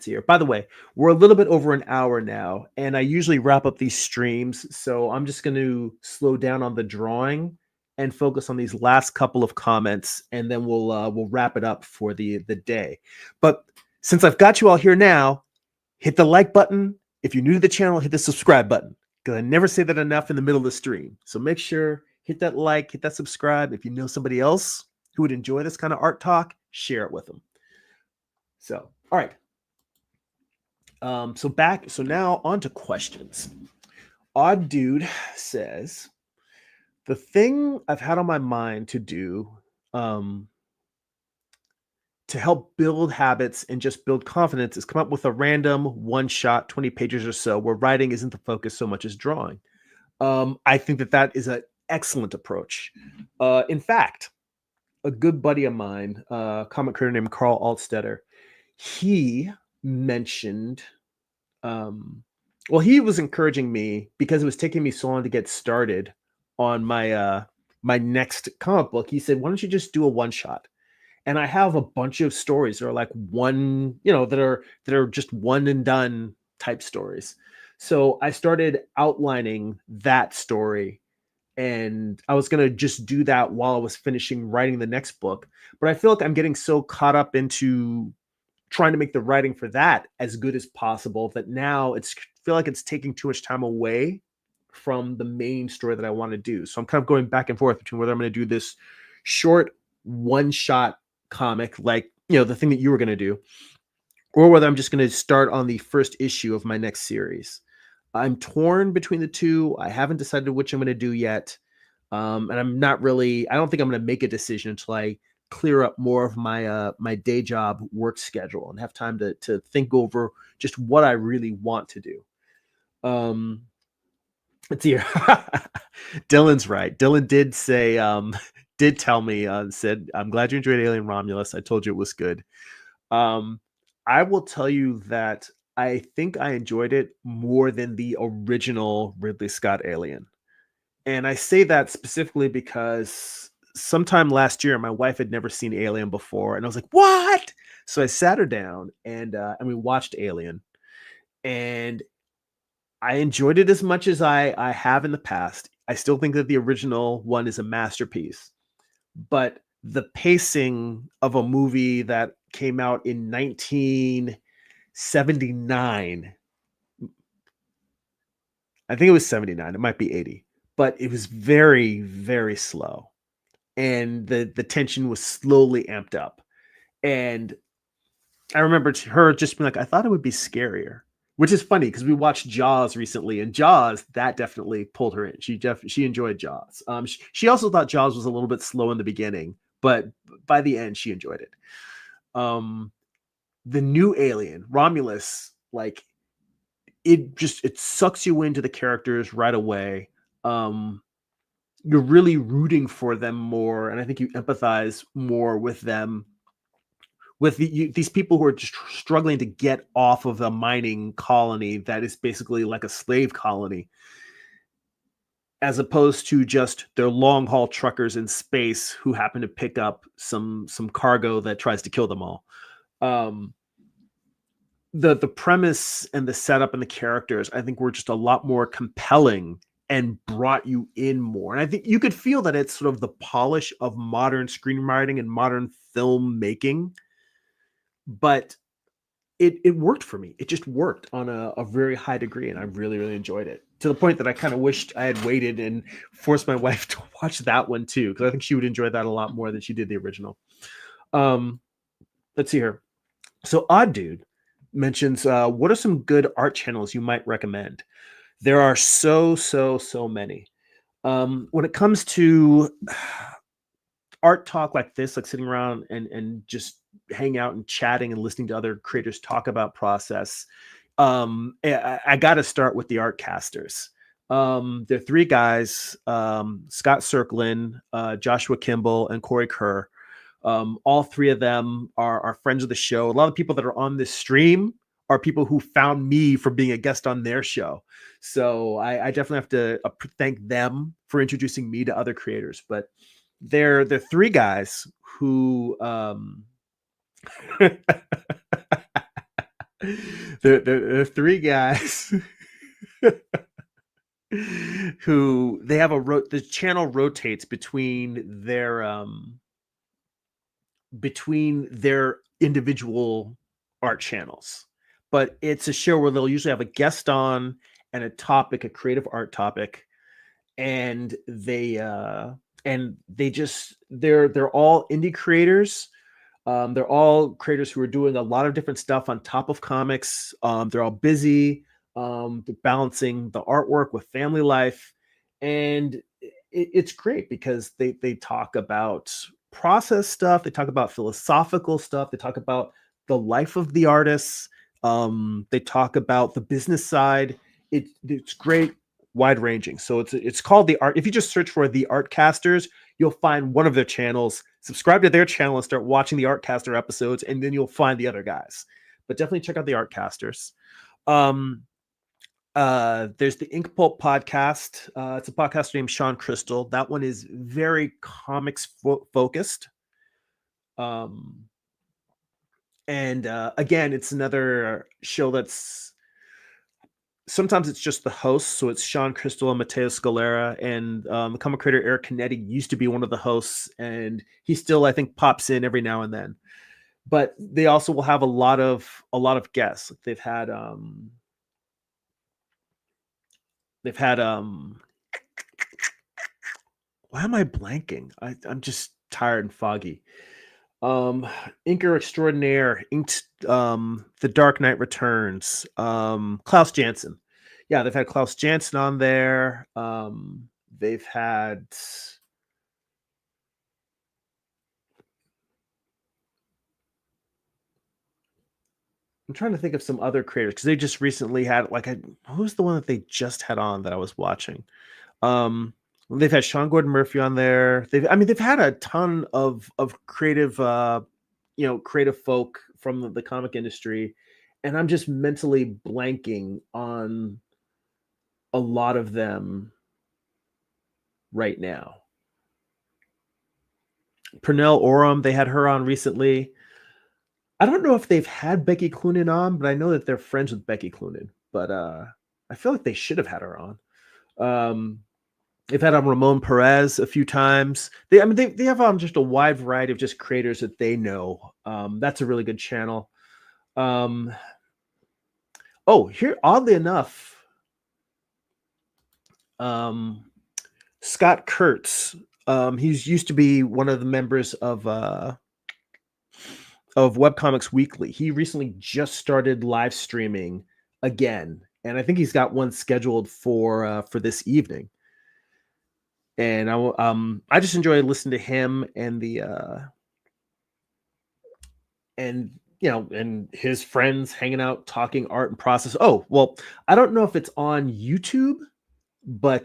see here. By the way, we're a little bit over an hour now, and I usually wrap up these streams, so I'm just going to slow down on the drawing and focus on these last couple of comments, and then we'll wrap it up for the day. But since I've got you all here now, hit the like button. If you're new to the channel, hit the subscribe button, because I never say that enough in the middle of the stream. So make sure, hit that like, hit that subscribe. If you know somebody else who would enjoy this kind of art talk, share it with them. So, all right. So now on to questions. Odd Dude says, the thing I've had on my mind to do to help build habits and just build confidence is come up with a random one-shot, 20 pages or so, where writing isn't the focus so much as drawing. I think that is an excellent approach. In fact, a good buddy of mine, comic creator named Carl Altstetter, he mentioned, he was encouraging me because it was taking me so long to get started on my my next comic book. He said, why don't you just do a one shot? And I have a bunch of stories that are like one, that are just one and done type stories. So I started outlining that story and I was going to just do that while I was finishing writing the next book. But I feel like I'm getting so caught up into trying to make the writing for that as good as possible that now it's feel like it's taking too much time away from the main story that I want to do. So I'm kind of going back and forth between whether I'm going to do this short one-shot comic, like, the thing that you were going to do, or whether I'm just going to start on the first issue of my next series. I'm torn between the two. I haven't decided which I'm going to do yet. And I don't think I'm going to make a decision until I clear up more of my my day job work schedule and have time to think over just what I really want to do. Let's see here. Dylan's right. Dylan did say, did tell me, said, I'm glad you enjoyed Alien Romulus. I told you it was good. I will tell you that I think I enjoyed it more than the original Ridley Scott Alien. And I say that specifically because sometime last year, my wife had never seen Alien before. And I was like, what? So I sat her down and we watched Alien. And I enjoyed it as much as I have in the past. I still think that the original one is a masterpiece. But the pacing of a movie that came out in 1979, I think it was 79, it might be 80, but it was very, very slow. And the tension was slowly amped up. And I remember her just being like, I thought it would be scarier, which is funny because we watched Jaws recently, and Jaws, that definitely pulled her in. She enjoyed Jaws. She also thought Jaws was a little bit slow in the beginning, but by the end, she enjoyed it. The new Alien, Romulus, like it sucks you into the characters right away. You're really rooting for them more, and I think you empathize more with them, with these people who are just struggling to get off of a mining colony that is basically like a slave colony, as opposed to just their long haul truckers in space who happen to pick up some cargo that tries to kill them all. The premise and the setup and the characters, I think, were just a lot more compelling and brought you in more. And I think you could feel that it's sort of the polish of modern screenwriting and modern filmmaking, but it worked for me. It just worked on a very high degree, and I really, really enjoyed it, to the point that I kind of wished I had waited and forced my wife to watch that one too, because I think she would enjoy that a lot more than she did the original. Let's see here. So Odd Dude mentions, what are some good art channels you might recommend? There are so many. When it comes to art talk like this, like sitting around and just hang out and chatting and listening to other creators talk about process, I got to start with the Artcasters. They're three guys, Scott Serkland, Joshua Kemble, and Cory Kerr. All three of them are friends of the show. A lot of people that are on this stream are people who found me for being a guest on their show. So I definitely have to thank them for introducing me to other creators. But they're three guys who they're three guys who they have the channel rotates between their individual art channels, but it's a show where they'll usually have a guest on and a topic, a creative art topic, and they're all indie creators. They're all creators who are doing a lot of different stuff on top of comics. They're all busy. They're balancing the artwork with family life, and it's great because they talk about process stuff. They talk about philosophical stuff. They talk about the life of the artists. They talk about the business side. It's great, wide ranging. So it's called the art. If you just search for the Artcasters, you'll find one of their channels. Subscribe to their channel and start watching the Artcaster episodes, and then you'll find the other guys. But definitely check out the Artcasters. There's the Inkpulp podcast. It's a podcaster named Sean Crystal. That one is very comics focused. And again, it's another show that's sometimes it's just the hosts. So it's Sean Crystal and Matteo Scalera, and the comic creator Eric Canetti used to be one of the hosts, and he still, I think, pops in every now and then. But they also will have a lot of guests. They've had why am I blanking? I'm just tired and foggy. Inker extraordinaire, inked The Dark Knight Returns, Klaus Janson. Yeah, they've had Klaus Janson on there. They've had I'm trying to think of some other creators because they just recently had who's the one that they just had on that I was watching? They've had Sean Gordon Murphy on there. They've had a ton of creative creative folk from the comic industry, and I'm just mentally blanking on a lot of them right now. Pernell Oram, they had her on recently. I don't know if they've had Becky Cloonan on, but I know that they're friends with Becky Cloonan. But I feel like they should have had her on. They've had on Ramon Perez a few times. They have on just a wide variety of just creators that they know. That's a really good channel. Here, oddly enough, Scott Kurtz. He's used to be one of the members of Webcomics Weekly. He recently just started live streaming again, and I think he's got one scheduled for this evening. And I just enjoy listening to him and and his friends hanging out, talking art and process. Oh, well, I don't know if it's on YouTube, but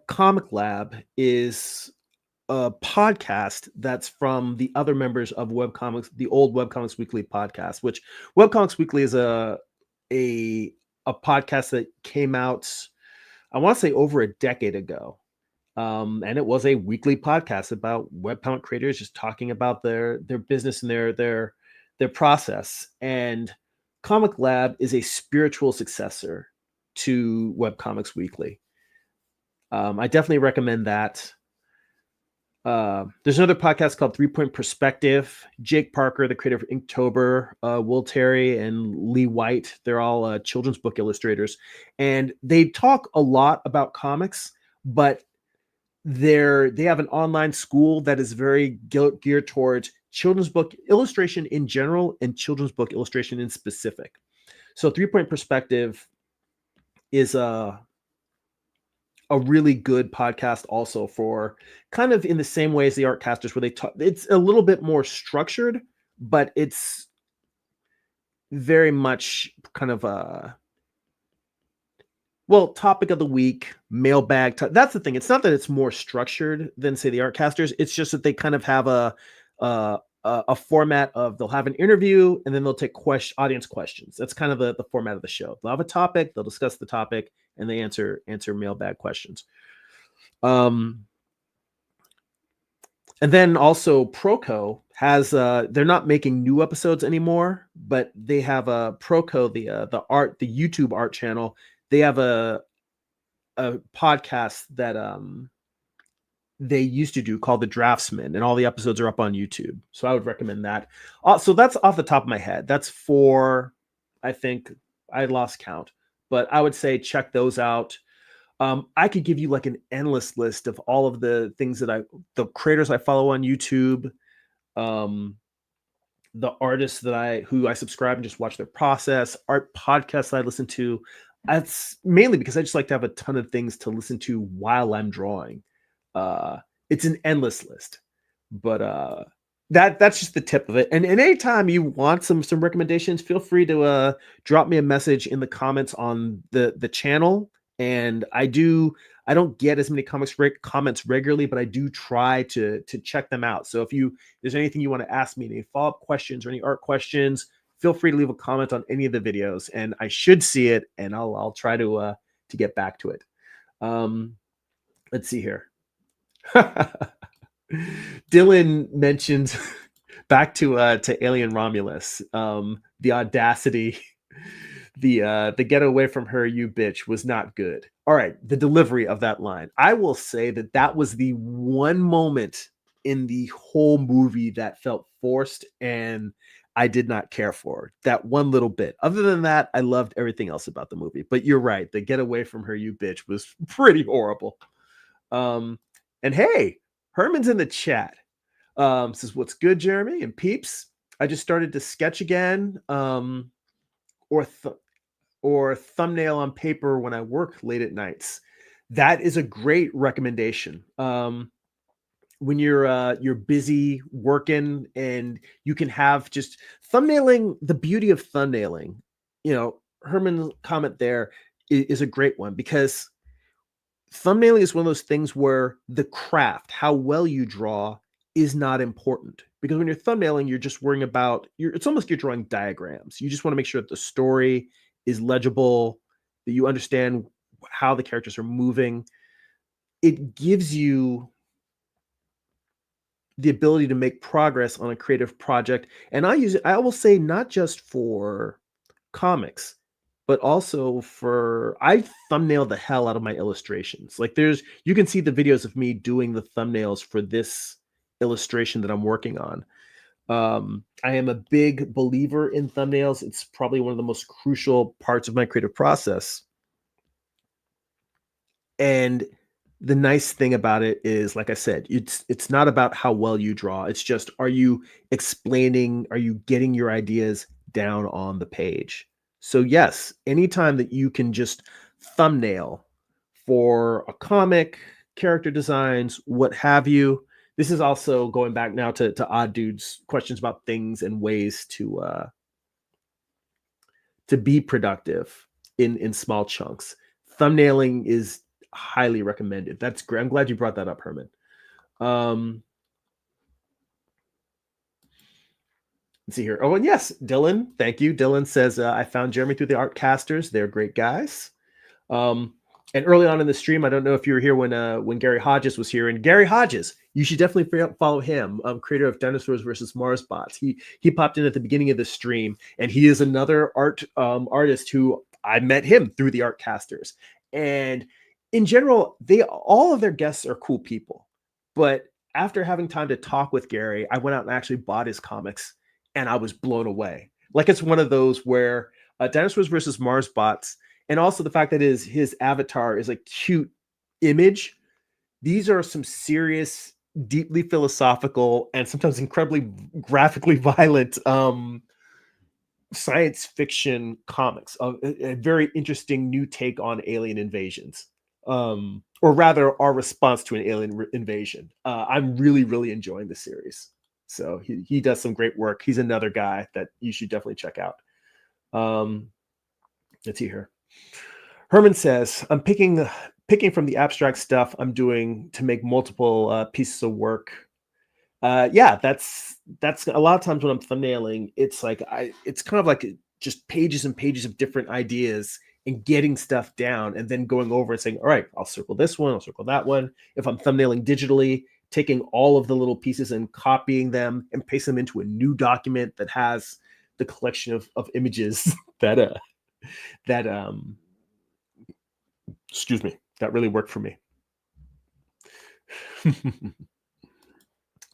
ComicLab is a podcast that's from the other members of Webcomics, the old Webcomics Weekly podcast, which Webcomics Weekly is a podcast that came out, I want to say, over a decade ago. And it was a weekly podcast about webcomic creators just talking about their business and their process. And ComicLab is a spiritual successor to Webcomics Weekly. I definitely recommend that. There's another podcast called 3 Point Perspective. Jake Parker, the creator of Inktober, Will Terry, and Lee Whyt. They're all children's book illustrators. And they talk a lot about comics, but they have an online school that is very geared towards children's book illustration in general and children's book illustration in specific. So 3 Point Perspective is a really good podcast also for kind of in the same way as the Artcasters, where they talk. It's a little bit more structured, but it's very much kind of topic of the week, mailbag. That's the thing. It's not that it's more structured than, say, the Artcasters. It's just that they kind of have a format of, they'll have an interview and then they'll take audience questions. That's kind of the format of the show. They'll have a topic, they'll discuss the topic, and they answer mailbag questions. And then also Proco has they're not making new episodes anymore, but they have a Proco, the YouTube art channel. They have a podcast that they used to do called the Draftsmen, and all the episodes are up on YouTube. So I would recommend that. So that's off the top of my head. That's 4, I think. I lost count, but I would say check those out. I could give you like an endless list of all of the things the creators I follow on YouTube, the artists who I subscribe and just watch their process, art podcasts that I listen to. That's mainly because I just like to have a ton of things to listen to while I'm drawing. It's an endless list, but that's just the tip of it. And anytime you want some recommendations, feel free to drop me a message in the comments on the channel. And I don't get as many comments regularly, but I do try to check them out. So if there's anything you want to ask me, any follow-up questions or any art questions, feel free to leave a comment on any of the videos, and I should see it, and I'll try to get back to it. Let's see here. Dylan mentioned back to Alien Romulus, the audacity The get away from her, you bitch, was not good. All right, the delivery of that line. I will say that that was the one moment in the whole movie that felt forced and I did not care for. That one little bit. Other than that, I loved everything else about the movie. But you're right, the get away from her, you bitch, was pretty horrible. And hey, Herman's in the chat. Says, what's good, Jeremy and peeps? I just started to sketch again. Or thumbnail on paper when I work late at nights. That is a great recommendation. When you're busy working and you can have just thumbnailing. The beauty of thumbnailing, Herman's comment there is a great one, because thumbnailing is one of those things where the craft, how well you draw, is not important, because when you're thumbnailing, you're just worrying about it's almost you're drawing diagrams. You just want to make sure that the story is legible, that you understand how the characters are moving. It gives you the ability to make progress on a creative project. And I will say, not just for comics, but also I thumbnail the hell out of my illustrations. Like you can see the videos of me doing the thumbnails for this illustration that I'm working on. I am a big believer in thumbnails. It's probably one of the most crucial parts of my creative process. And the nice thing about it is, like I said, it's not about how well you draw. It's just, are you getting your ideas down on the page? So yes, anytime that you can just thumbnail for a comic, character designs, what have you. This is also going back now to Odd Dude's questions about things and ways to be productive in small chunks. Thumbnailing is highly recommended. That's great. I'm glad you brought that up, Herman. Let's see here. Oh, and yes, Dylan. Thank you. Dylan says, I found Jeremy through the Artcasters. They're great guys. And early on in the stream, I don't know if you were here when Gary Hodges was here. And Gary Hodges, you should definitely follow him, creator of Dinosaurs versus Marsbots. He popped in at the beginning of the stream, and he is another artist who I met him through the Artcasters. And in general, all of their guests are cool people. But after having time to talk with Gary, I went out and actually bought his comics, and I was blown away. Like, it's one of those where Dinosaurs versus Marsbots, and also the fact that his avatar is a cute image. These are some serious, deeply philosophical, and sometimes incredibly graphically violent science fiction comics. A very interesting new take on alien invasions. Or rather, our response to an alien invasion. I'm really, really enjoying the series. So he does some great work. He's another guy that you should definitely check out. Let's see here. Herman says, I'm picking from the abstract stuff I'm doing to make multiple pieces of work. Yeah, that's a lot of times when I'm thumbnailing, it's like it's kind of like just pages and pages of different ideas and getting stuff down and then going over and saying, all right, I'll circle this one, I'll circle that one. If I'm thumbnailing digitally, taking all of the little pieces and copying them and paste them into a new document that has the collection of images that excuse me, that really worked for me.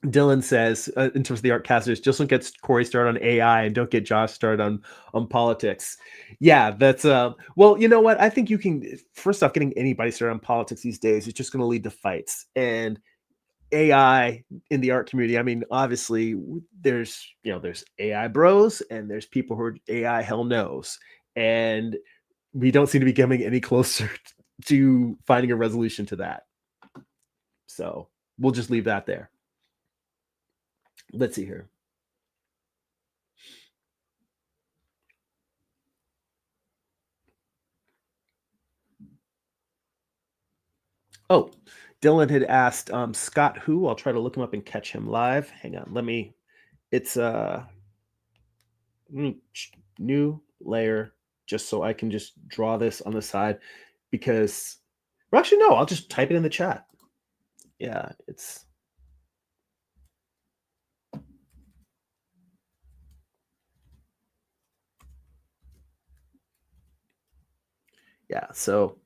Dylan says, in terms of the Artcasters, just don't get Cory started on AI and don't get Josh started on politics. Yeah, that's well, you know what? I think you can, first off, getting anybody started on politics these days is just going to lead to fights. And AI in the art community, I mean, obviously there's AI bros and there's people who are AI hell knows. And we don't seem to be coming any closer to finding a resolution to that. So we'll just leave that there. Let's see here. Oh, Dylan had asked Scott who. I'll try to look him up and catch him live. Hang on. It's new layer, just so I can just draw this on the side, because, well, actually, no, I'll just type it in the chat. Yeah, it's Yeah, so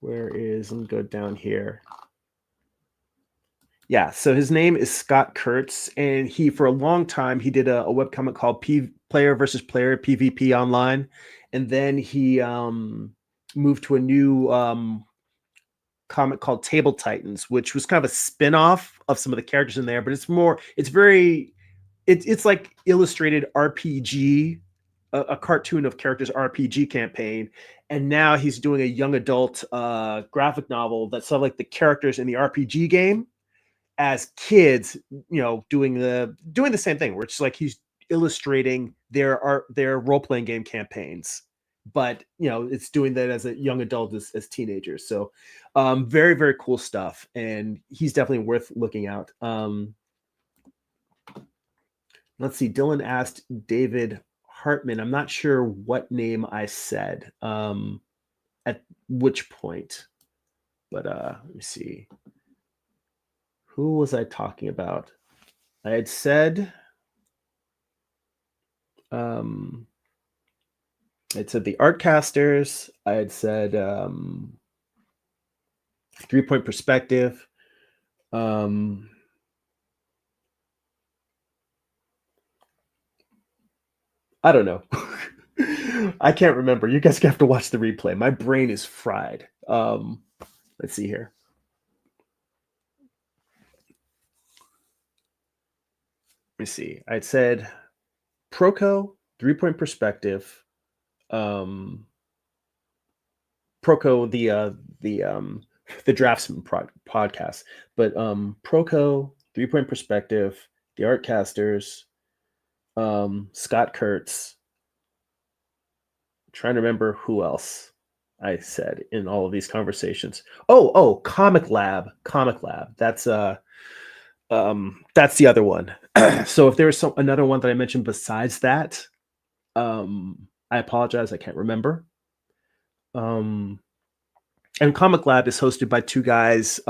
let me go down here. Yeah, so his name is Scott Kurtz, and for a long time, he did a webcomic called Player versus Player PvP Online, and then he moved to a new comic called Table Titans, which was kind of a spin-off of some of the characters in there, but it's like illustrated RPG, a cartoon of characters RPG campaign, and now he's doing a young adult graphic novel that's sort of like the characters in the RPG game as kids, doing the same thing, where it's like he's illustrating their role-playing game campaigns, but it's doing that as a young adult, as teenagers. So very, very cool stuff, and he's definitely worth looking out. Let's see, Dylan asked David Hartman. I'm not sure what name I said at which point, but let me see. Who was I talking about? I had said the Artcasters. I had said 3-point perspective. I don't know. I can't remember. You guys have to watch the replay. My brain is fried. Let's see here. Let me see. I'd said Proco, 3-point perspective. Proco, the Draftsmen podcast, but Proco, 3-point perspective, the Artcasters, Scott Kurtz. I'm trying to remember who else I said in all of these conversations. Oh, ComicLab. That's the other one. So if there's another one that I mentioned besides that, I apologize, I can't remember. And ComicLab is hosted by two guys,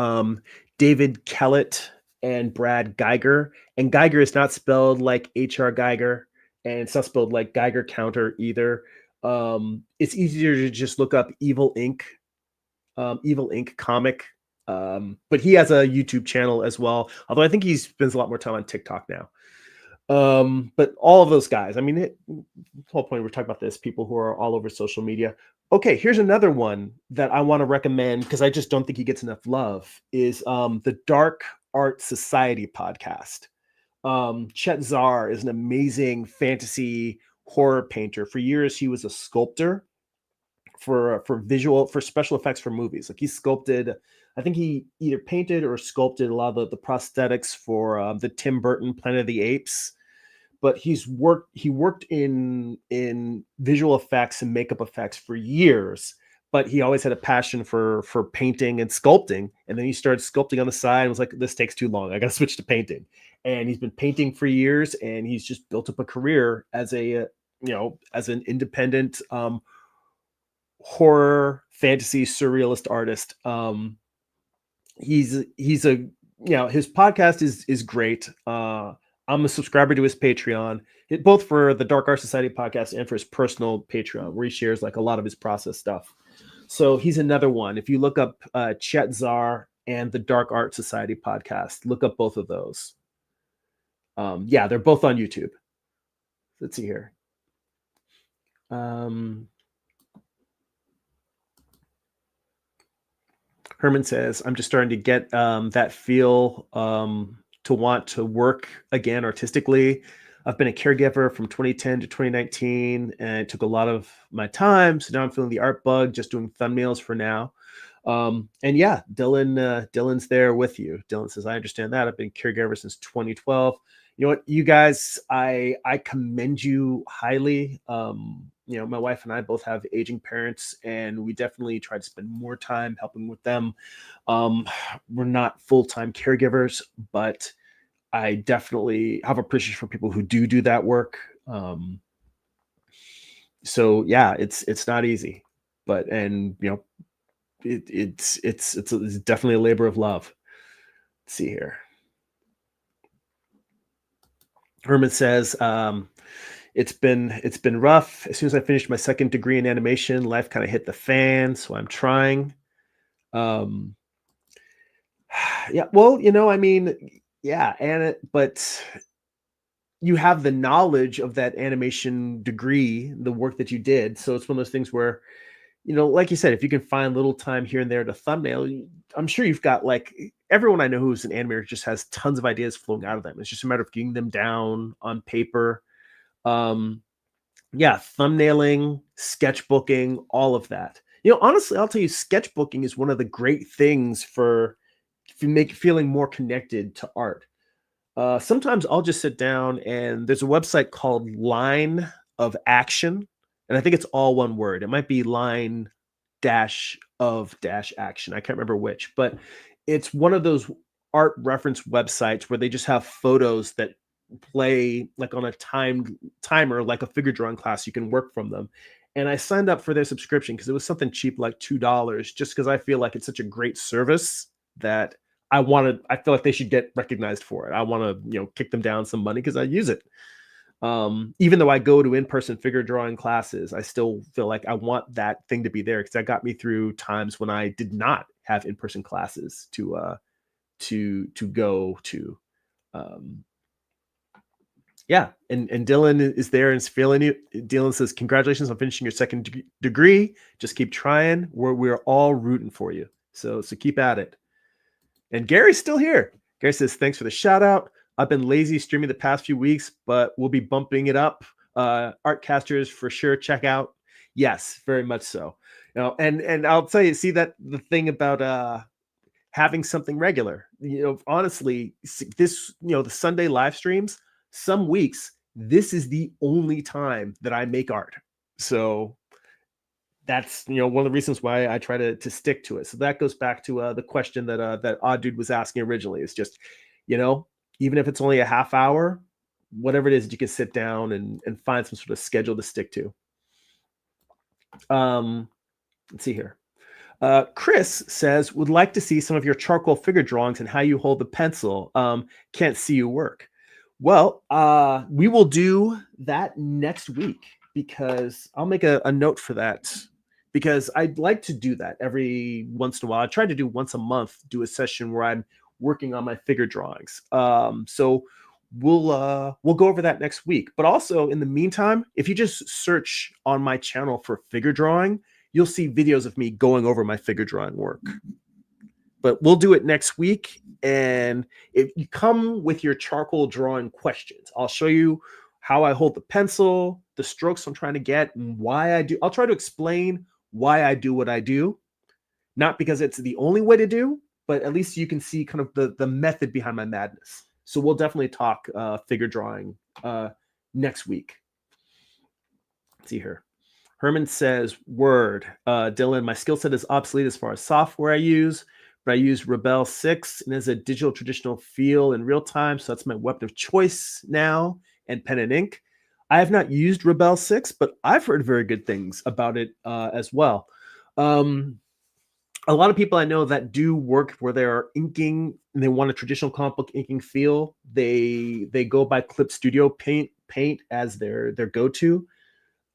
David Kellett and Brad Geiger. And Geiger is not spelled like H.R. Geiger, and it's not spelled like Geiger counter either. It's easier to just look up Evil Inc. Comic. But he has a YouTube channel as well, although I think he spends a lot more time on TikTok now. But all of those guys, I mean, the whole point we're talking about this, people who are all over social media. Okay, here's another one that I want to recommend because I just don't think he gets enough love, is the Dark Art Society podcast. Chet Zar is an amazing fantasy horror painter. For years, he was a sculptor for special effects for movies. Like he sculpted, I think he either painted or sculpted a lot of the prosthetics for the Tim Burton Planet of the Apes. But he worked in visual effects and makeup effects for years. But he always had a passion for painting and sculpting. And then he started sculpting on the side and was like, this takes too long. I got to switch to painting. And he's been painting for years, and he's just built up a career as an independent horror, fantasy, surrealist artist. He's a, his podcast is great. I'm a subscriber to his Patreon, both for the Dark Art Society podcast and for his personal Patreon, where he shares like a lot of his process stuff. So he's another one. If you look up Chet Zar and the Dark Art Society podcast, look up both of those. Yeah, they're both on YouTube. Let's see here. Herman says, I'm just starting to get that feel to want to work again artistically. I've been a caregiver from 2010 to 2019, and it took a lot of my time. So now I'm feeling the art bug, just doing thumbnails for now. And yeah, Dylan's there with you. Dylan says, I understand that. I've been caregiver since 2012. You know what, you guys, I commend you highly. My wife and I both have aging parents, and we definitely try to spend more time helping with them. We're not full-time caregivers, but I definitely have appreciation for people who do that work. So yeah, it's not easy, but it's definitely a labor of love. Let's see here. Herman says, It's been rough. As soon as I finished my second degree in animation, life kind of hit the fan. So I'm trying. Um, yeah, well, I mean, yeah, but you have the knowledge of that animation degree, the work that you did. So it's one of those things where, like you said, if you can find little time here and there to thumbnail, I'm sure you've got like everyone I know who's an animator just has tons of ideas flowing out of them. It's just a matter of getting them down on paper. Yeah, thumbnailing, sketchbooking, all of that. Honestly, I'll tell you, sketchbooking is one of the great things for feeling more connected to art. Sometimes I'll just sit down and there's a website called Line of Action, and I think it's all one word. It might be line dash of dash action. I can't remember which, but it's one of those art reference websites where they just have photos that play like on a timer, like a figure drawing class. You can work from them. And I signed up for their subscription because it was something cheap, like $2, just because I feel like it's such a great service that I feel like they should get recognized for it. I want to, kick them down some money because I use it. Even though I go to in-person figure drawing classes, I still feel like I want that thing to be there because that got me through times when I did not have in-person classes to go to. Yeah, and Dylan is there and is feeling it. Dylan says, "Congratulations on finishing your second degree. Just keep trying. We're all rooting for you. So keep at it." And Gary's still here. Gary says, "Thanks for the shout out. I've been lazy streaming the past few weeks, but we'll be bumping it up. Artcasters for sure. Check out." Yes, very much so. And I'll tell you, see that the thing about having something regular. Honestly, this the Sunday live streams. Some weeks, this is the only time that I make art. So that's one of the reasons why I try to stick to it. So that goes back to the question that Odd Dude was asking originally. It's just, even if it's only a half hour, whatever it is, you can sit down and find some sort of schedule to stick to. Let's see here. Chris says, "Would like to see some of your charcoal figure drawings and how you hold the pencil. Can't see you work." Well, we will do that next week because I'll make a note for that because I'd like to do that every once in a while. I try to do once a month, do a session where I'm working on my figure drawings. So we'll go over that next week. But also in the meantime, if you just search on my channel for figure drawing, you'll see videos of me going over my figure drawing work. But we'll do it next week. And if you come with your charcoal drawing questions, I'll show you how I hold the pencil, the strokes I'm trying to get, and why I do. I'll try to explain why I do what I do. Not because it's the only way to do, but at least you can see kind of the method behind my madness. So we'll definitely talk figure drawing next week. Let's see here. Herman says, "Word, Dylan, my skill set is obsolete as far as software I use. But I use Rebel 6 and has a digital traditional feel in real time. So that's my weapon of choice now, and pen and ink. I have not used Rebel 6, but I've heard very good things about it as well. A lot of people I know that do work where they're inking and they want a traditional comic book inking feel. They go by Clip Studio Paint as their go-to.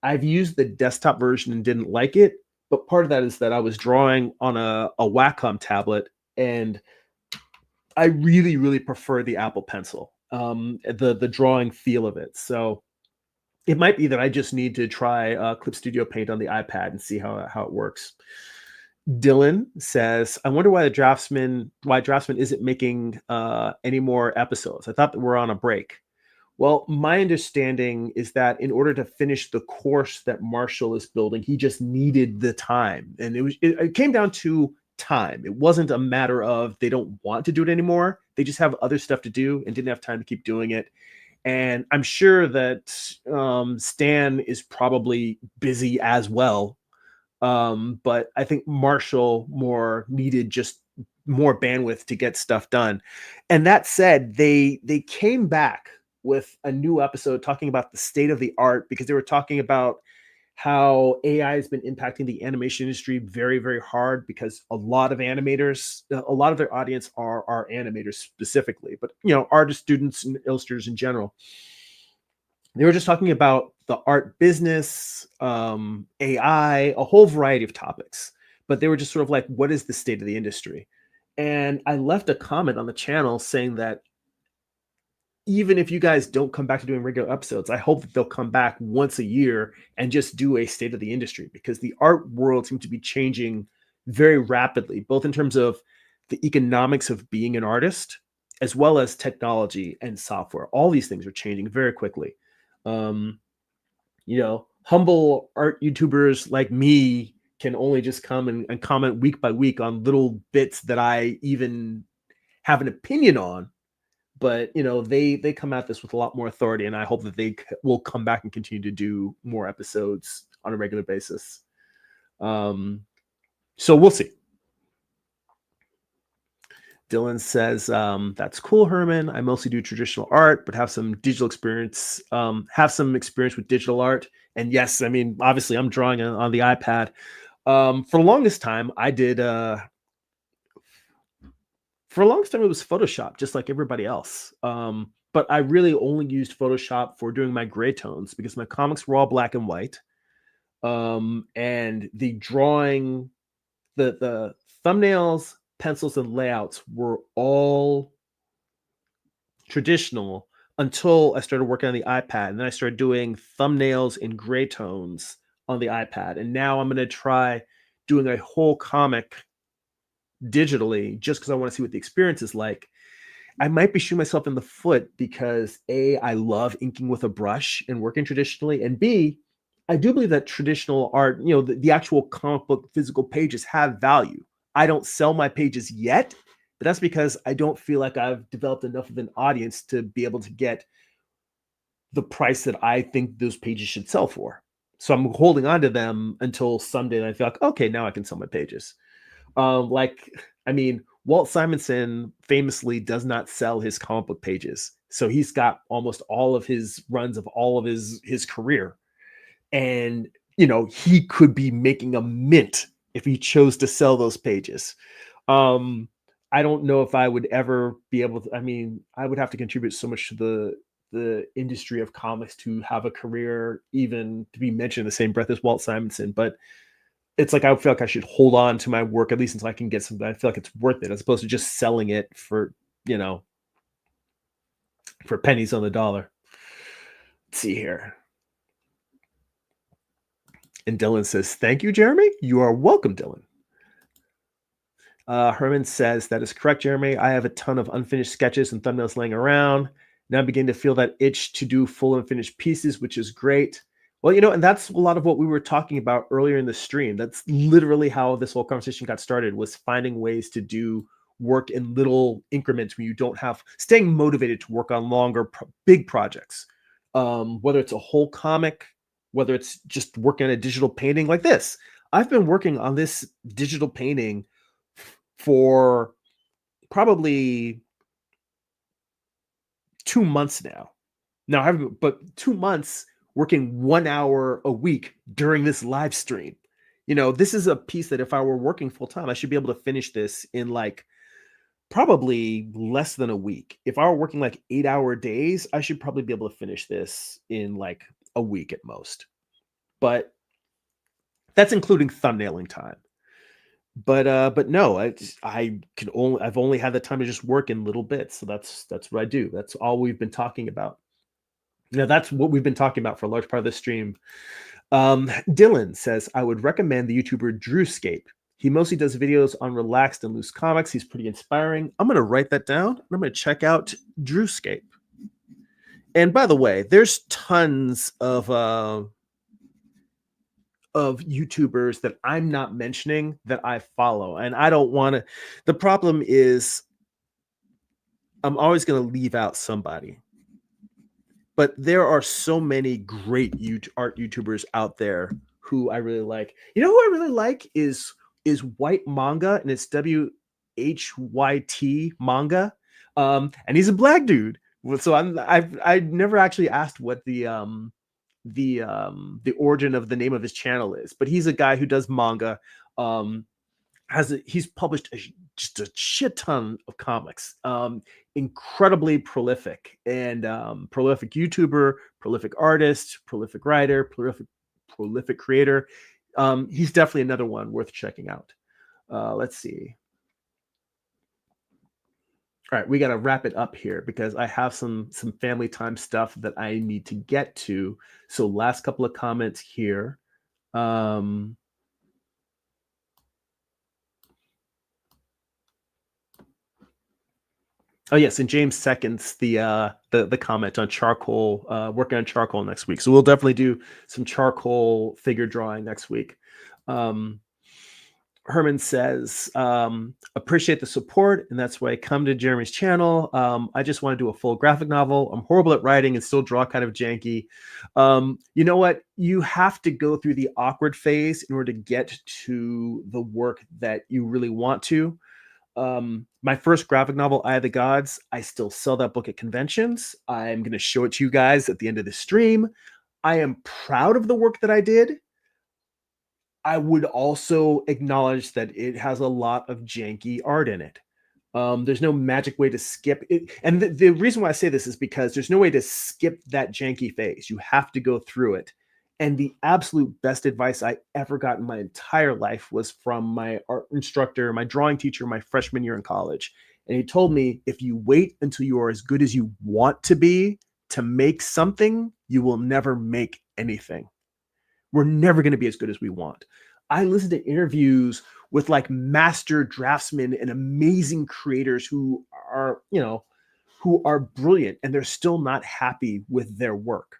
I've used the desktop version and didn't like it. But part of that is that I was drawing on a Wacom tablet, and I really, really prefer the Apple Pencil, the drawing feel of it. So it might be that I just need to try Clip Studio Paint on the iPad and see how it works. Dylan says, "I wonder why Draftsmen isn't making any more episodes. I thought that we're on a break." Well, my understanding is that in order to finish the course that Marshall is building, he just needed the time. And it came down to time. It wasn't a matter of they don't want to do it anymore. They just have other stuff to do and didn't have time to keep doing it. And I'm sure that Stan is probably busy as well. But I think Marshall more needed just more bandwidth to get stuff done. And that said, they came back with a new episode talking about the state of the art because they were talking about how AI has been impacting the animation industry very, very hard because a lot of animators, a lot of their audience are animators specifically, but artists, students, and illustrators in general. They were just talking about the art business, AI, a whole variety of topics. But they were just sort of like, what is the state of the industry? And I left a comment on the channel saying that even if you guys don't come back to doing regular episodes, I hope that they'll come back once a year and just do a state of the industry, because the art world seems to be changing very rapidly, both in terms of the economics of being an artist, as well as technology and software. All these things are changing very quickly. Humble art YouTubers like me can only just come and comment week by week on little bits that I even have an opinion on. But they come at this with a lot more authority, and I hope that they will come back and continue to do more episodes on a regular basis. So we'll see. Dylan says, that's cool, Herman. I mostly do traditional art, but have some digital experience, with digital art. And yes, I mean, obviously I'm drawing on the iPad. For the longest time, I did, for a long time, it was Photoshop, just like everybody else. But I really only used Photoshop for doing my gray tones, because my comics were all black and white. And the drawing, the thumbnails, pencils, and layouts were all traditional until I started working on the iPad. And then I started doing thumbnails in gray tones on the iPad. And now I'm going to try doing a whole comic digitally, just because I want to see what the experience is like. I might be shooting myself in the foot because A, I love inking with a brush and working traditionally, and B, I do believe that traditional art, the actual comic book physical pages have value. I don't sell my pages yet, but that's because I don't feel like I've developed enough of an audience to be able to get the price that I think those pages should sell for. So I'm holding on to them until someday I feel like, okay, now I can sell my pages. Walt Simonson famously does not sell his comic book pages. So he's got almost all of his runs of all of his career. And, he could be making a mint if he chose to sell those pages. I don't know if I would ever be able to. I mean, I would have to contribute so much to the industry of comics to have a career, even to be mentioned in the same breath as Walt Simonson. But it's like, I feel like I should hold on to my work at least until I can get something. I feel like it's worth it, as opposed to just selling it for pennies on the dollar. Let's see here. And Dylan says, thank you, Jeremy. You are welcome, Dylan. Herman says, that is correct, Jeremy. I have a ton of unfinished sketches and thumbnails laying around. Now I'm beginning to feel that itch to do full and finished pieces, which is great. Well, and that's a lot of what we were talking about earlier in the stream. That's literally how this whole conversation got started, was finding ways to do work in little increments when you don't have, staying motivated to work on longer, big projects. Whether it's a whole comic, whether it's just working on a digital painting like this. I've been working on this digital painting for probably 2 months now. Now I haven't, but 2 months working 1 hour a week during this live stream. This is a piece that if I were working full time, I should be able to finish this in like probably less than a week. If I were working like 8-hour days, I should probably be able to finish this in like a week at most. But that's including thumbnailing time. But no, I've only had the time to just work in little bits. So that's what I do. That's all we've been talking about. That's what we've been talking about for a large part of the stream. Dylan says, I would recommend the YouTuber Drewscape. He mostly does videos on relaxed and loose comics. He's pretty inspiring. I'm going to write that down. I'm going to check out Drewscape. And by the way, there's tons of YouTubers that I'm not mentioning that I follow. And I don't want to. The problem is I'm always going to leave out somebody. But there are so many great art YouTubers out there who I really like. Who I really like is Whyt Manga, and it's WHYT Manga. And he's a black dude. So I've never actually asked what the origin of the name of his channel is, but he's a guy who does manga. He's published a just a shit ton of comics. Incredibly prolific and prolific YouTuber, prolific artist, prolific writer, prolific creator. He's definitely another one worth checking out. Let's see. All right, we got to wrap it up here because I have some family time stuff that I need to get to. So last couple of comments here. Oh yes, and James seconds the comment on charcoal, working on charcoal next week. So we'll definitely do some charcoal figure drawing next week. Herman says, appreciate the support, and that's why I come to Jeremy's channel. I just want to do a full graphic novel. I'm horrible at writing and still draw kind of janky. You know what? You have to go through the awkward phase in order to get to the work that you really want to. My first graphic novel, Eye of the Gods, I still sell that book at conventions. I'm going to show it to you guys at the end of the stream. I am proud of the work that I did. I would also acknowledge that it has a lot of janky art in it. There's no magic way to skip it. And the reason why I say this is because there's no way to skip that janky phase. You have to go through it. And the absolute best advice I ever got in my entire life was from my art instructor, my drawing teacher, my freshman year in college. And he told me, if you wait until you are as good as you want to be to make something, you will never make anything. We're never going to be as good as we want. I listen to interviews with like master draftsmen and amazing creators who are, who are brilliant, and they're still not happy with their work.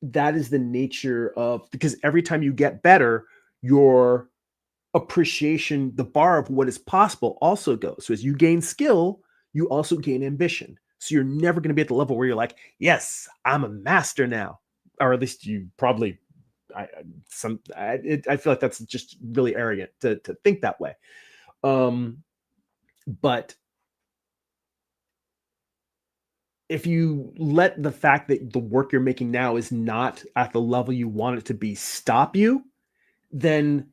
That is the nature of, because every time you get better, your appreciation, the bar of what is possible also goes. So as you gain skill, you also gain ambition. So you're never going to be at the level where you're like, yes, I'm a master now. Or at least you probably, I feel like that's just really arrogant to think that way. But if you let the fact that the work you're making now is not at the level you want it to be stop you, then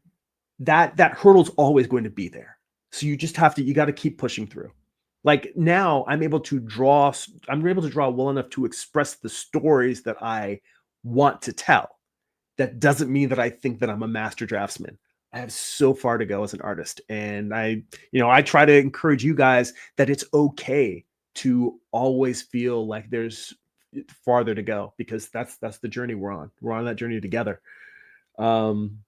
that hurdle's always going to be there. So you just have to, you got to keep pushing through. Like now I'm able to draw well enough to express the stories that I want to tell. That doesn't mean that I think that I'm a master draftsman. I have so far to go as an artist. And I try to encourage you guys that it's okay to always feel like there's farther to go, because that's the journey we're on. We're on that journey together. Herman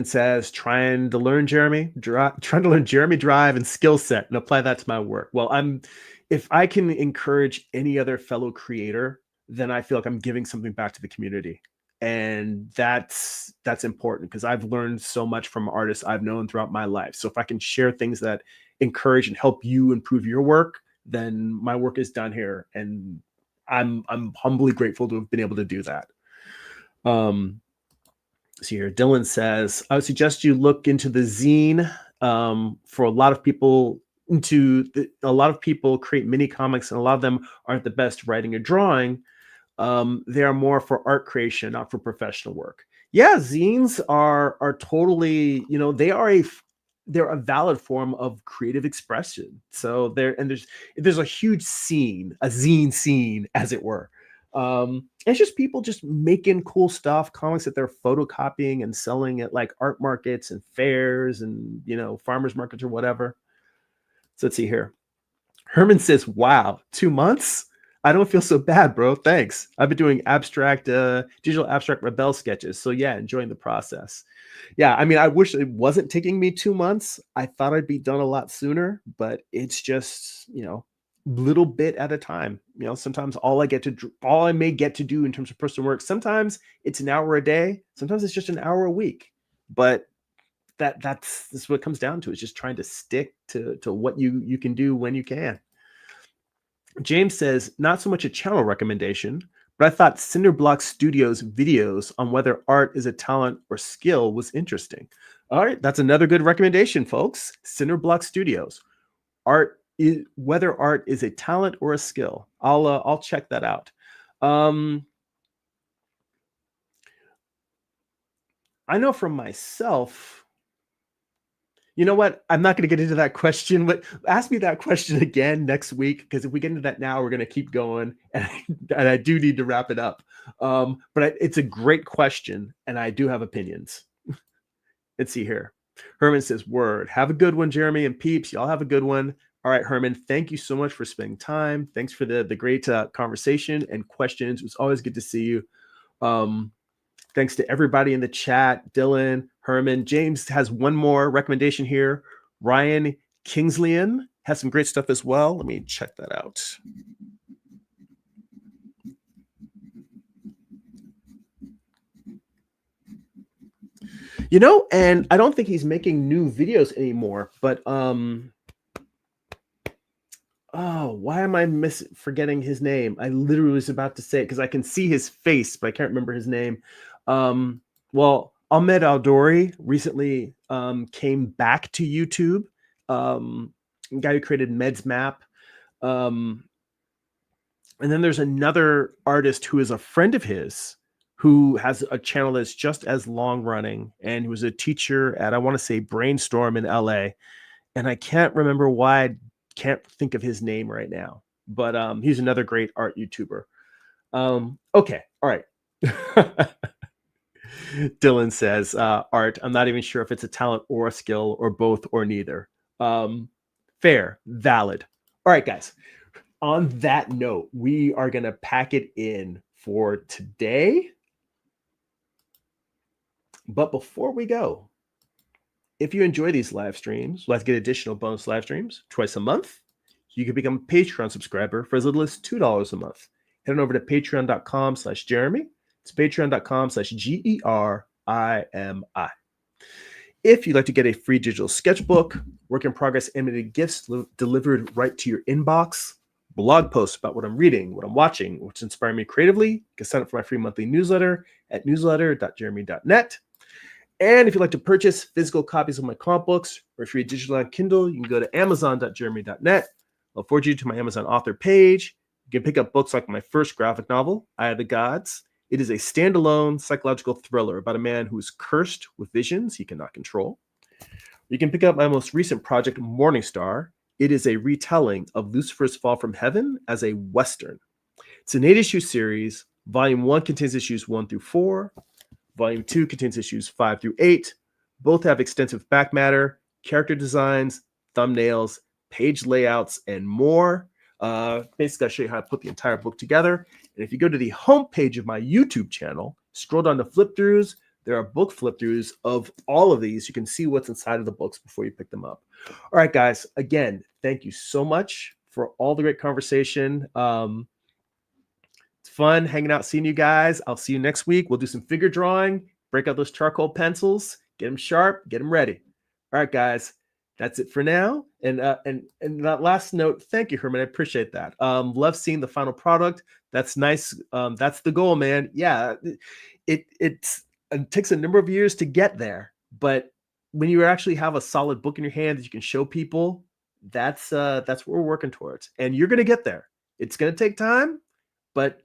says, trying to learn Jeremy Drive and skill set and apply that to my work. Well, if I can encourage any other fellow creator, then I feel like I'm giving something back to the community. And that's important, because I've learned so much from artists I've known throughout my life. So if I can share things that encourage and help you improve your work, then my work is done here. And I'm humbly grateful to have been able to do that. So here, Dylan says, I would suggest you look into the zine. For a lot of people, a lot of people create mini comics, and a lot of them aren't the best writing or drawing. They are more for art creation, not for professional work. Yeah, zines are totally, they're a valid form of creative expression. So there's a huge scene, a zine scene, as it were. It's just people just making cool stuff, comics that they're photocopying and selling at like art markets and fairs and farmers markets or whatever. So let's see here. Herman says, wow, 2 months? I don't feel so bad, bro. Thanks. I've been doing digital abstract rebel sketches. So yeah, enjoying the process. Yeah, I mean, I wish it wasn't taking me 2 months. I thought I'd be done a lot sooner, but it's just, little bit at a time. Sometimes all I may get to do in terms of personal work, sometimes it's an hour a day. Sometimes it's just an hour a week. But that's what it comes down to, is just trying to stick to what you can do when you can. James says, not so much a channel recommendation, but I thought Cinderblock Studios' videos on whether art is a talent or skill was interesting. All right, that's another good recommendation, folks. Cinderblock Studios. Whether art is a talent or a skill. I'll check that out. I know from myself, You know what? I'm not going to get into that question, but ask me that question again next week, because if we get into that now, we're going to keep going, and I do need to wrap it up. But it's a great question, and I do have opinions. Let's see here. Herman says, word. Have a good one, Jeremy and Peeps. Y'all have a good one. All right, Herman, thank you so much for spending time. Thanks for the great conversation and questions. It was always good to see you. Thanks to everybody in the chat. Dylan, Herman, James has one more recommendation here. Ryan Kingsleyan has some great stuff as well. Let me check that out. You know, and I don't think he's making new videos anymore, but oh, why am I forgetting his name? I literally was about to say it because I can see his face, but I can't remember his name. Well, Ahmed Aldori recently came back to YouTube. Guy who created Med's Map. And then there's another artist who is a friend of his who has a channel that's just as long running, and he was a teacher at, I want to say, Brainstorm in LA. And I can't remember why I can't think of his name right now, but he's another great art YouTuber. Okay. All right. Dylan says, art, I'm not even sure if it's a talent or a skill or both or neither. Fair, valid. All right, guys. On that note, we are going to pack it in for today. But before we go, if you enjoy these live streams, let's get additional bonus live streams twice a month. You can become a Patreon subscriber for as little as $2 a month. Head on over to patreon.com/Jeremy. It's patreon.com/GERIMI. If you'd like to get a free digital sketchbook, work in progress animated GIFs delivered right to your inbox, blog posts about what I'm reading, what I'm watching, what's inspiring me creatively, you can sign up for my free monthly newsletter at newsletter.jeremy.net. And if you'd like to purchase physical copies of my comic books, or if you're digital on Kindle, you can go to amazon.jeremy.net. I'll forward you to my Amazon author page. You can pick up books like my first graphic novel, Eye of the Gods. It is a standalone psychological thriller about a man who is cursed with visions he cannot control. You can pick up my most recent project, Morningstar. It is a retelling of Lucifer's Fall from Heaven as a Western. It's an 8-issue series. Volume 1 contains issues 1 through 4. Volume 2 contains issues 5 through 8. Both have extensive back matter, character designs, thumbnails, page layouts, and more. Basically, I'll show you how to put the entire book together. And if you go to the homepage of my YouTube channel, scroll down to flip-throughs, there are book flip-throughs of all of these. You can see what's inside of the books before you pick them up. All right, guys. Again, thank you so much for all the great conversation. It's fun hanging out, seeing you guys. I'll see you next week. We'll do some figure drawing, break out those charcoal pencils, get them sharp, get them ready. All right, guys. That's it for now. And that last note, thank you, Herman. I appreciate that. Love seeing the final product. That's nice. That's the goal, man. Yeah, it takes a number of years to get there, but when you actually have a solid book in your hand that you can show people, that's what we're working towards. And you're gonna get there. It's gonna take time, but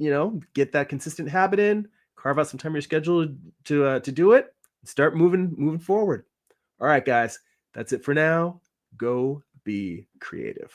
get that consistent habit in. Carve out some time in your schedule to do it. And start moving forward. All right, guys. That's it for now. Go be creative.